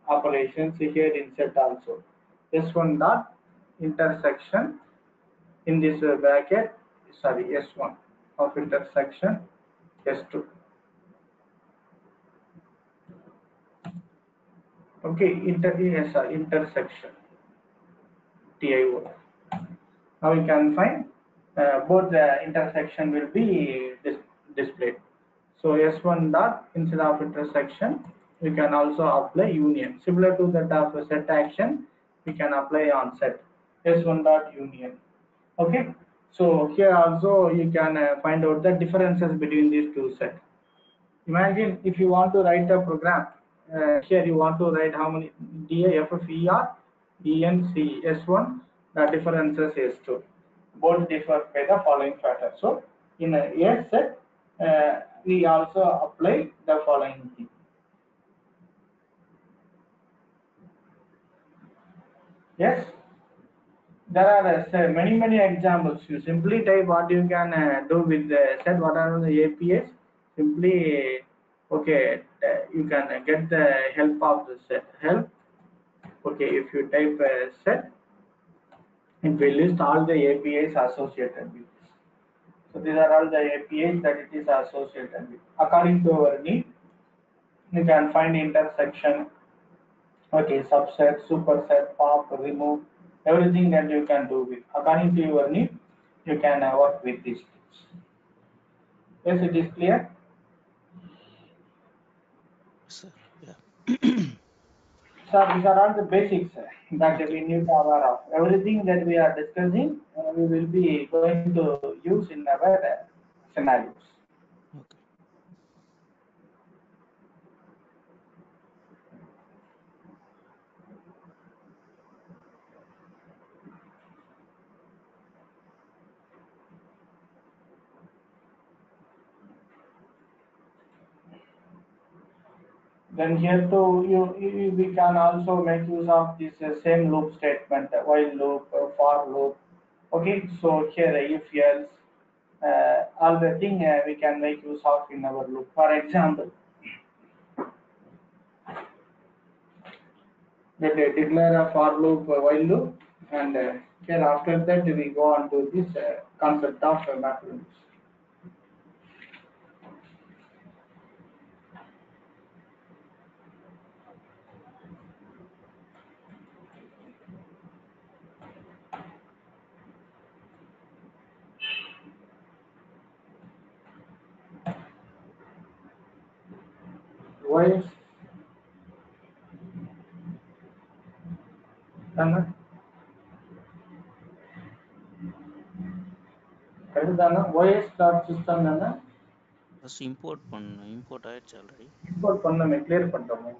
operations here in set also. S1 dot intersection in this bracket, sorry, S1 of intersection S2. Okay, intersection TIO. Now we can find both the intersection will be displayed. So S1 dot instead of intersection, we can also apply union. Similar to that of a set action, we can apply on set. S1 dot union. Okay. So here also you can find out the differences between these two sets. Imagine if you want to write a program, here you want to write how many DAFFER, ENC, S1, the differences S2. Both differ by the following factor. So in a S set, we also apply the following thing. Yes, there are many examples. You simply type what you can do with the set, what are the APIs. Simply, okay, you can get the help of the set help. Okay, if you type set, it will list all the APIs associated with this. So these are all the APIs that it is associated with. According to our need, you can find intersection, okay, subset, superset, pop, remove, everything that you can do with. According to your need, you can work with these things. Yes, it is clear. Sir, yeah. So these are all the basics that Okay. we need to aware of. Everything that we are discussing, we will be going to use in our scenarios. Okay. Then here too, we can also make use of this same loop statement, while loop, for loop. Okay, so here if else, all the thing we can make use of in our loop. For example, let declare a for loop, while loop, and here after that we go on to this concept of macros. Why? தானே correct தானே OS dot system தானே First import ஆயிடுச்சு already. Import பண்ணமே clear பண்ணிட்டோமே.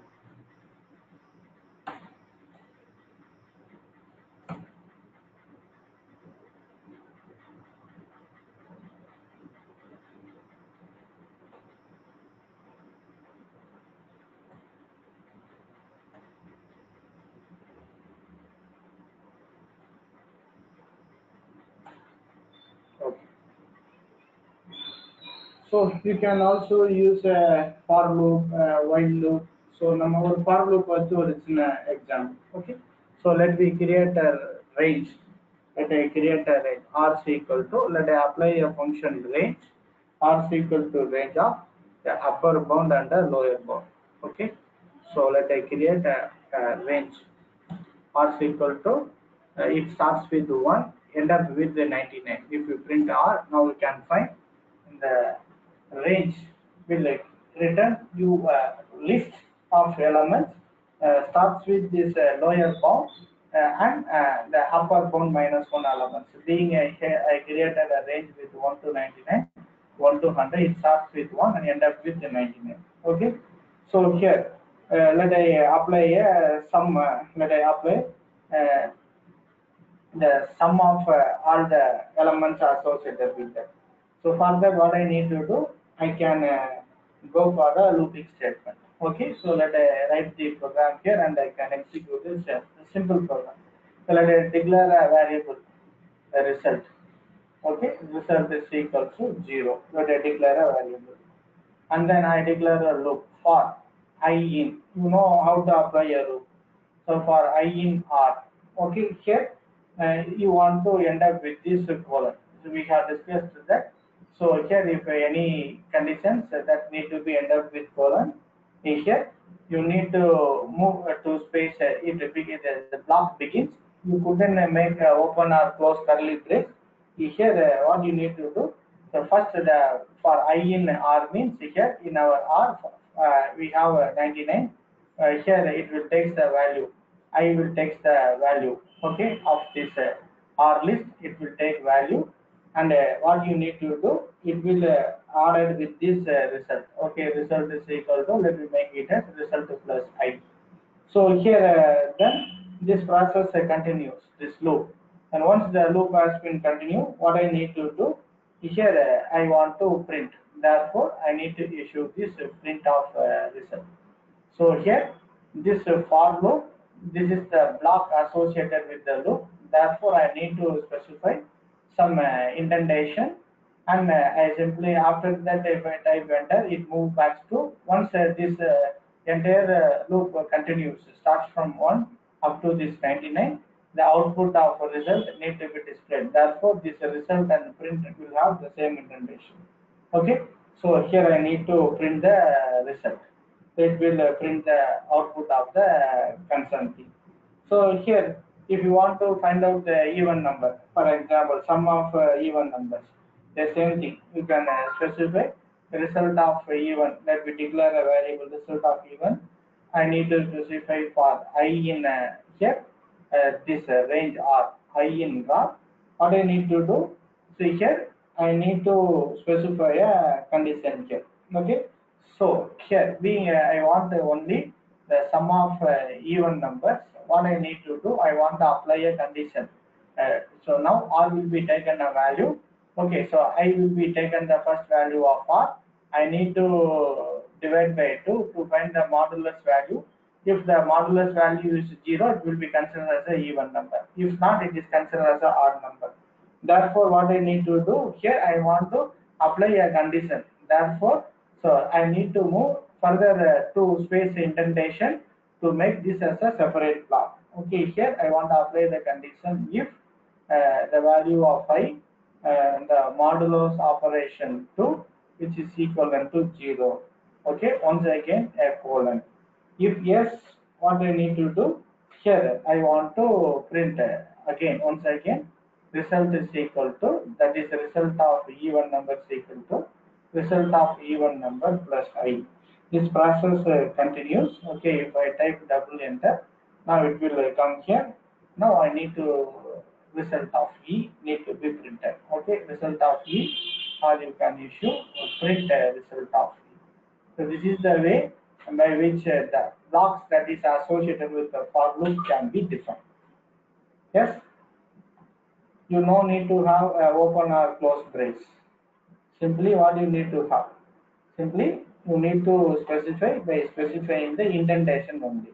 Okay. So you can also use a for loop, while loop. So our for loop also is an example. Okay. So let me create a range. Let I create a range. R is equal to, let I apply a function range. R is equal to range of the upper bound and the lower bound. Okay. So let I create a range. R is equal to, it starts with 1, end up with the 99. If you print R, now we can find the range will return you list of elements, starts with this lower bound and the upper bound minus 1 elements. Being I created a range with 1 to 99, 1 to 100, it starts with 1 and end up with the 99. Okay. So here, let I apply some, let I apply uh, the sum of all the elements associated with that. So for that, what I need to do, I can go for a looping statement. Okay, so let I write the program here and I can execute this simple program. So let I declare a variable, a result. Okay, result is equal to 0. Let I declare a variable. And then I declare a loop for I in. You know how to apply a loop. So for I in R, okay, here you want to end up with this colon. So we have discussed that. So here if any conditions that need to be end up with colon, Here you need to move to space. The block begins. You couldn't make open or close curly brace. Here what you need to do. So first the for I in R means here in our R we have 99. Here it will take the value. I will take the value. Okay, of this R list. It will take value, and what you need to do, it will order with this result. Okay, result is equal to, let me make it as result plus I. So here then this process continues, this loop, and once the loop has been continued, what I need to do here, I want to print, therefore I need to issue this print of result. So here, this for loop, this is the block associated with the loop. Therefore, I need to specify some indentation, and I simply after that if I type enter, it moves back to once this entire loop continues, starts from 1 up to this 99. The output of a result need to be displayed. Therefore, this result and print will have the same indentation. Okay, so here I need to print the result. It will print the output of the concerned key. So here, if you want to find out the even number, for example, sum of even numbers, the same thing. You can specify the result of even. Let me declare a variable result of even. I need to specify for I in here this range R I in R. What I need to do? See here, I need to specify a condition here. Okay, so here being I want only the sum of even numbers. What I need to do, I want to apply a condition. So now R will be taken a value. Okay, so I will be taken the first value of R. I need to divide by 2 to find the modulus value. If the modulus value is 0, it will be considered as a even number. If not, it is considered as a odd number. Therefore, what I need to do here, I want to apply a condition. Therefore, so I need to move further to space indentation to make this as a separate block. Okay, here I want to apply the condition if the value of I the modulus operation 2, which is equivalent to 0. Okay, once again a colon. If yes, what I need to do here, I want to print again once again result is equal to, that is the result of even number is equal to result of even number plus I. This process continues. Okay, if I type double enter, now it will come here. Now I need to result of E need to be printed. Okay, result of E, or you can issue print result of E. So this is the way by which the blocks that is associated with the for loop can be defined. Yes, you no need to have open or close brace. Simply what you need to have. Simply you need to specify by specifying the indentation only.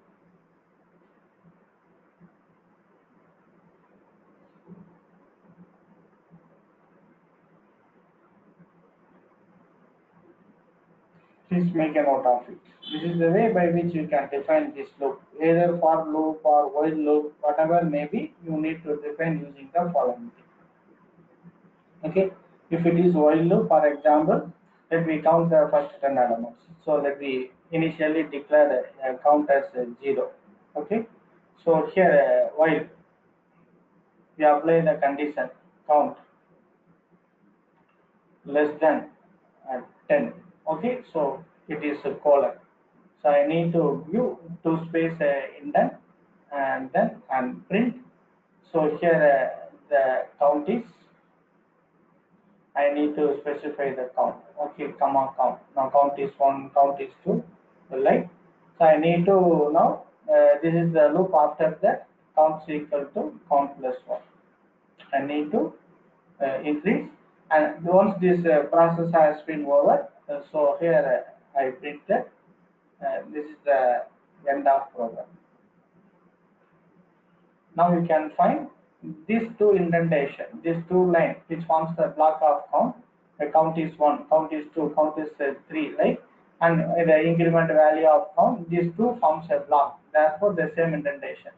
Please make a note of it. This is the way by which you can define this loop. Either for loop or while loop, whatever may be, you need to define using the following. Okay, if it is while loop, for example, let me count the first 10 elements. So let me initially declare count as 0. Okay, so here while we apply the condition count less than 10. Okay, so it is a colon. So I need to view two space indent and then and print. So here the count is, I need to specify the count. Okay, comma count. Now count is 1, count is 2. Like, so I need to now this is the loop after that count is equal to count plus 1. I need to increase, and once this process has been over, so here I print that this is the end of program. Now you can find these two indentation, these two lines which forms the block of count. The count is 1, count is 2, count is 3, right? And the increment value of count, these two forms a block. Therefore, the same indentation.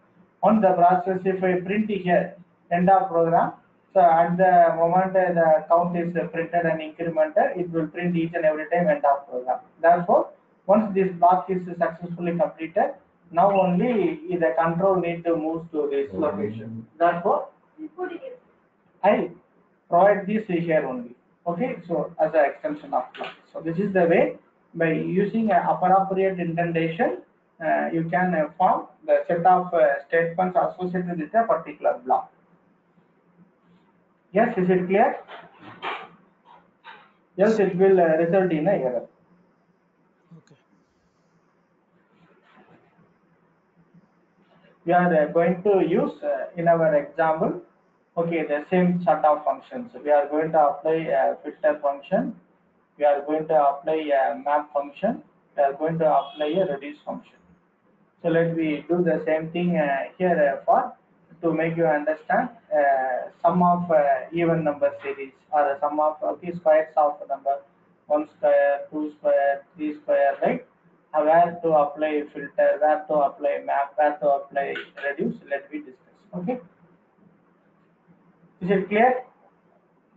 On the process, if I print here, end of program, so at the moment the count is printed and incremented, it will print each and every time end of program. Therefore, Once this block is successfully completed, now only the control need to move to this location. Therefore, I provide this here only. Okay, so as an extension of block. So this is the way by using appropriate indentation, you can form the set of statements associated with a particular block. Yes, is it clear? Else it will result in a error. Okay. We are going to use in our example, okay, the same set of functions. We are going to apply a filter function. We are going to apply a map function. We are going to apply a reduce function. So let me do the same thing here for to make you understand sum of even number series or sum of the squares of number 1 square, 2 square, 3 square, right? Where to apply filter, where to apply map, where to apply reduce. Let me discuss. Okay, is it clear?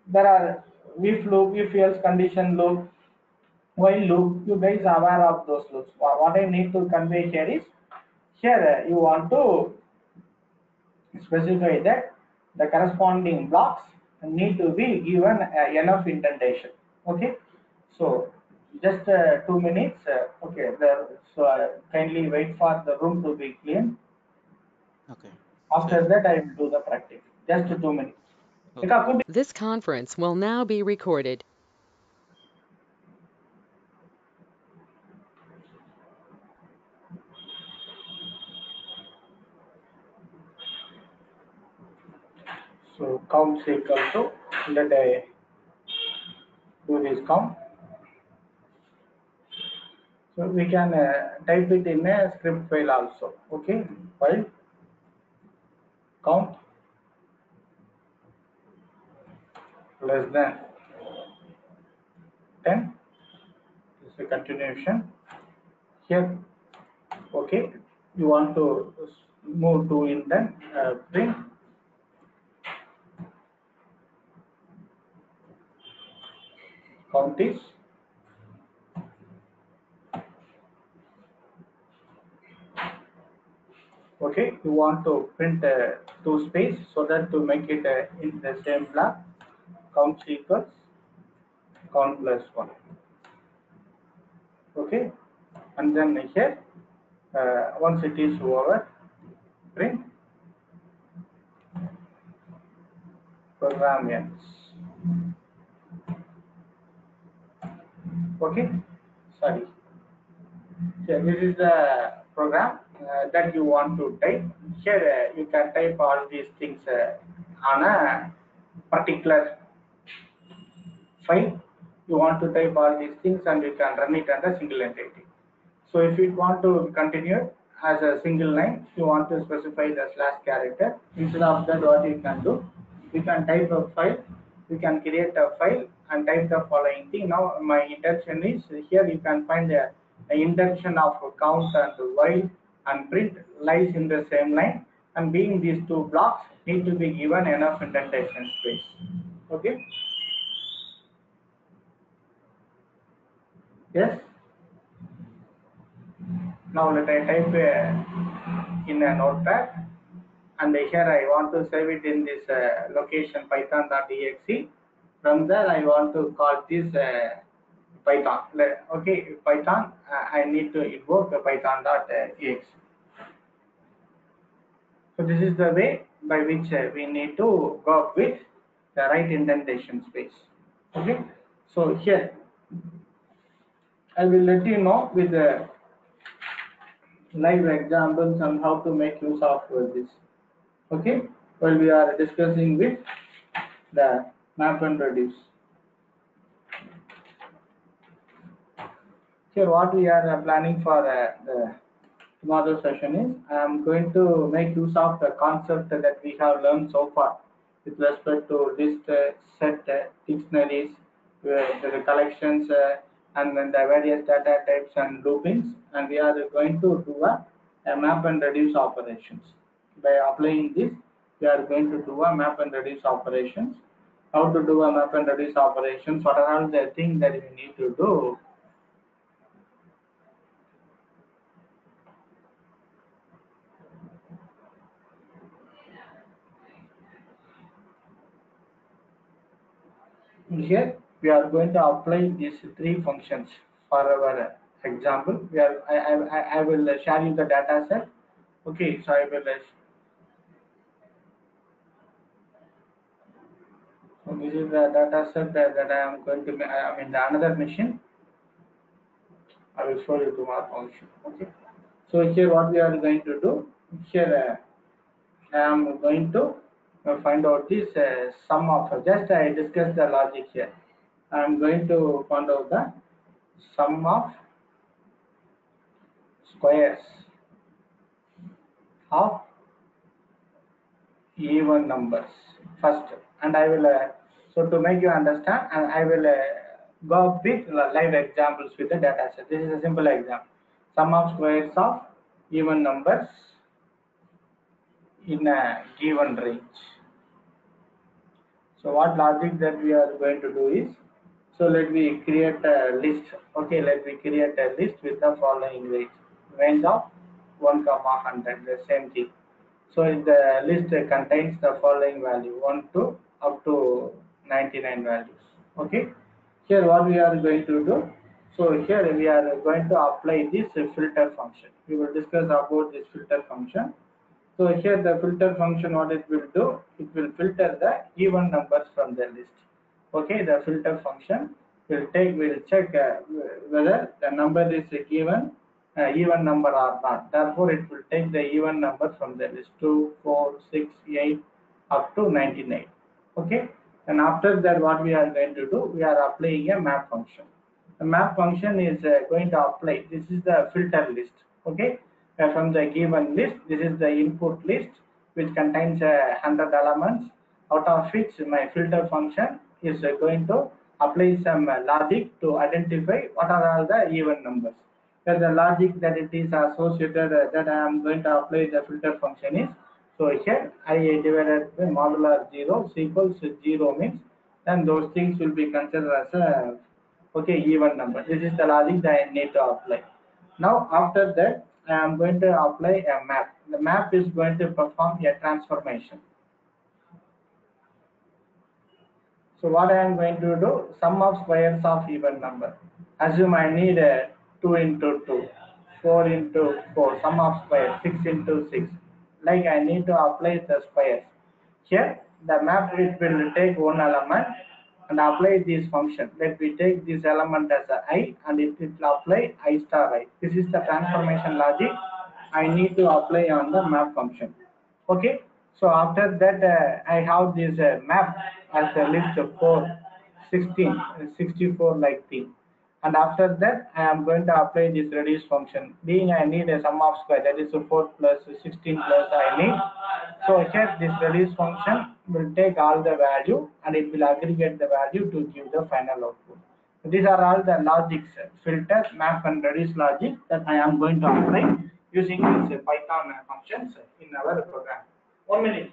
There are if loop, if else condition loop, while loop. You guys are aware of those loops. What I need to convey here is here you want to specify that the corresponding blocks need to be given enough indentation. Okay, so just 2 minutes. Okay, so kindly wait for the room to be clean. Okay. After Sure. that, I will do the practice. Just 2 minutes. Okay. This conference will now be recorded. So count is equal to, let I do this count. So we can type it in a script file also. Okay, file count less than 10. This is a continuation here. Okay, you want to move to indent print count is okay. You want to print two space so that to make it in the same block. Count equals count plus 1. Okay, and then here once it is over, print program ends. Okay, sorry. So this is the program that you want to type. Here you can type all these things on a particular file. You want to type all these things and you can run it as a single entity. So if you want to continue as a single line, you want to specify the slash character. Instead of that, what you can do, you can type a file, you can create a file and type the following thing. Now my intention is here you can find the induction of count and while and print lies in the same line, and being these two blocks need to be given enough indentation space. Okay. Yes. Now let I type in a notepad, and here I want to save it in this location python.exe. From there I want to call this Python. Okay, Python. I need to invoke python.exe. So this is the way by which we need to go up with the right indentation space. Okay. So here I will let you know with the live examples on how to make use of this. Okay, well we are discussing with the map and reduce. Here what we are planning for the tomorrow session is I am going to make use of the concept that we have learned so far with respect to list, set, dictionaries, the collections, and then the various data types and loopings, and we are going to do a map and reduce operations. By applying this, we are going to do a map and reduce operations. How to do a map and reduce operations? What are all the things that we need to do? Here we are going to apply these three functions for our example. I will share you the data set. Okay, so I will so this is the data set that I am going to I mean the another machine. I will show you tomorrow function. Okay. So here what we are going to do here I am going to find out this sum of just I discussed the logic here. I am going to find out the sum of squares of even numbers first, and I will so to make you understand, and I will go with live examples with the data set. This is a simple example. Sum of squares of even numbers in a given range. So what logic that we are going to do is, so let me create a list. Okay, let me create a list with the following range of 1 comma 100, the same thing. So the list contains the following value 1 to up to 99 values. Okay, here what we are going to do, so here we are going to apply this filter function. We will discuss about this filter function. So here the filter function, what it will do, it will filter the even numbers from the list. Okay, the filter function will check whether the number is given even number or not. Therefore, it will take the even number from the list 2, 4, 6, 8 up to 99. Okay, and after that, what we are going to do, we are applying a map function. The map function is going to apply. This is the filter list. Okay, from the given list, this is the input list which contains 100 elements, out of which my filter function is going to apply some logic to identify what are all the even numbers. So the logic that it is associated that I am going to apply the filter function is, so here I divided by modular 0 equals 0 means then those things will be considered as a okay even number. This is the logic that I need to apply. Now after that I am going to apply a map. The map is going to perform a transformation. So what I am going to do, sum of squares of even number. Assume I need a 2 into 2, 4 into 4, sum of squares, 6 into 6. Like I need to apply the squares. Here the map it will take one element and apply this function. Let me take this element as a I and it will apply I star I. This is the transformation logic I need to apply on the map function. Okay, so after that I have this map as a list of 4, 16, 64 like thing. And after that I am going to apply this reduce function. Being I need a sum of square, that is 4 plus 16 plus I need. So here this reduce function will take all the value and it will aggregate the value to give the final output. These are all the logics, filter, map and reduce logic that I am going to apply using these Python functions in our program. 1 minute.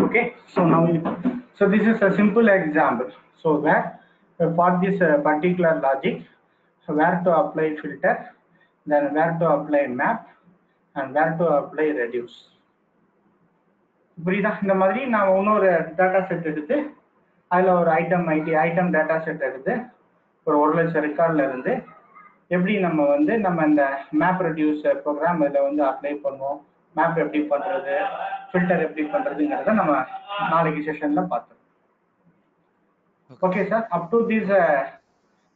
Okay, so now so this is a simple example. So where for this particular logic, so where to apply filter, then where to apply map, and where to apply reduce. புரியுதா? இந்த மாதிரி நான் இன்னொரு data set எடுத்து அதில் ஒரு item data set எடுத்து ஒரு லட்சம் ரெக்கார்டில் இருந்து எப்படி நம்ம இந்த மேப் ரெடியூஸ் ப்ரோக்ராம் இதில் வந்து அப்ளை பண்ணுவோம், மேப் எப்படி பண்ணுறது, ஃபில்டர் எப்படி பண்ணுறதுங்கிறத நம்ம நாளைக்கு செஷனில் பார்த்தோம். Okay sir, up to this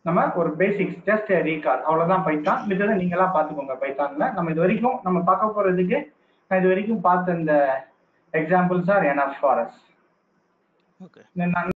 நம்ம ஒரு பேசிக்ஸ் ஜஸ்ட் ரீகால் அவ்வளோதான் பைத்தான். மித்ததை நீங்களாம் பார்த்துக்கோங்க பைத்தானில். நம்ம இது வரைக்கும் நம்ம பார்க்க போகிறதுக்கு நான் இது வரைக்கும் பார்த்த இந்த examples are enough for us. Okay.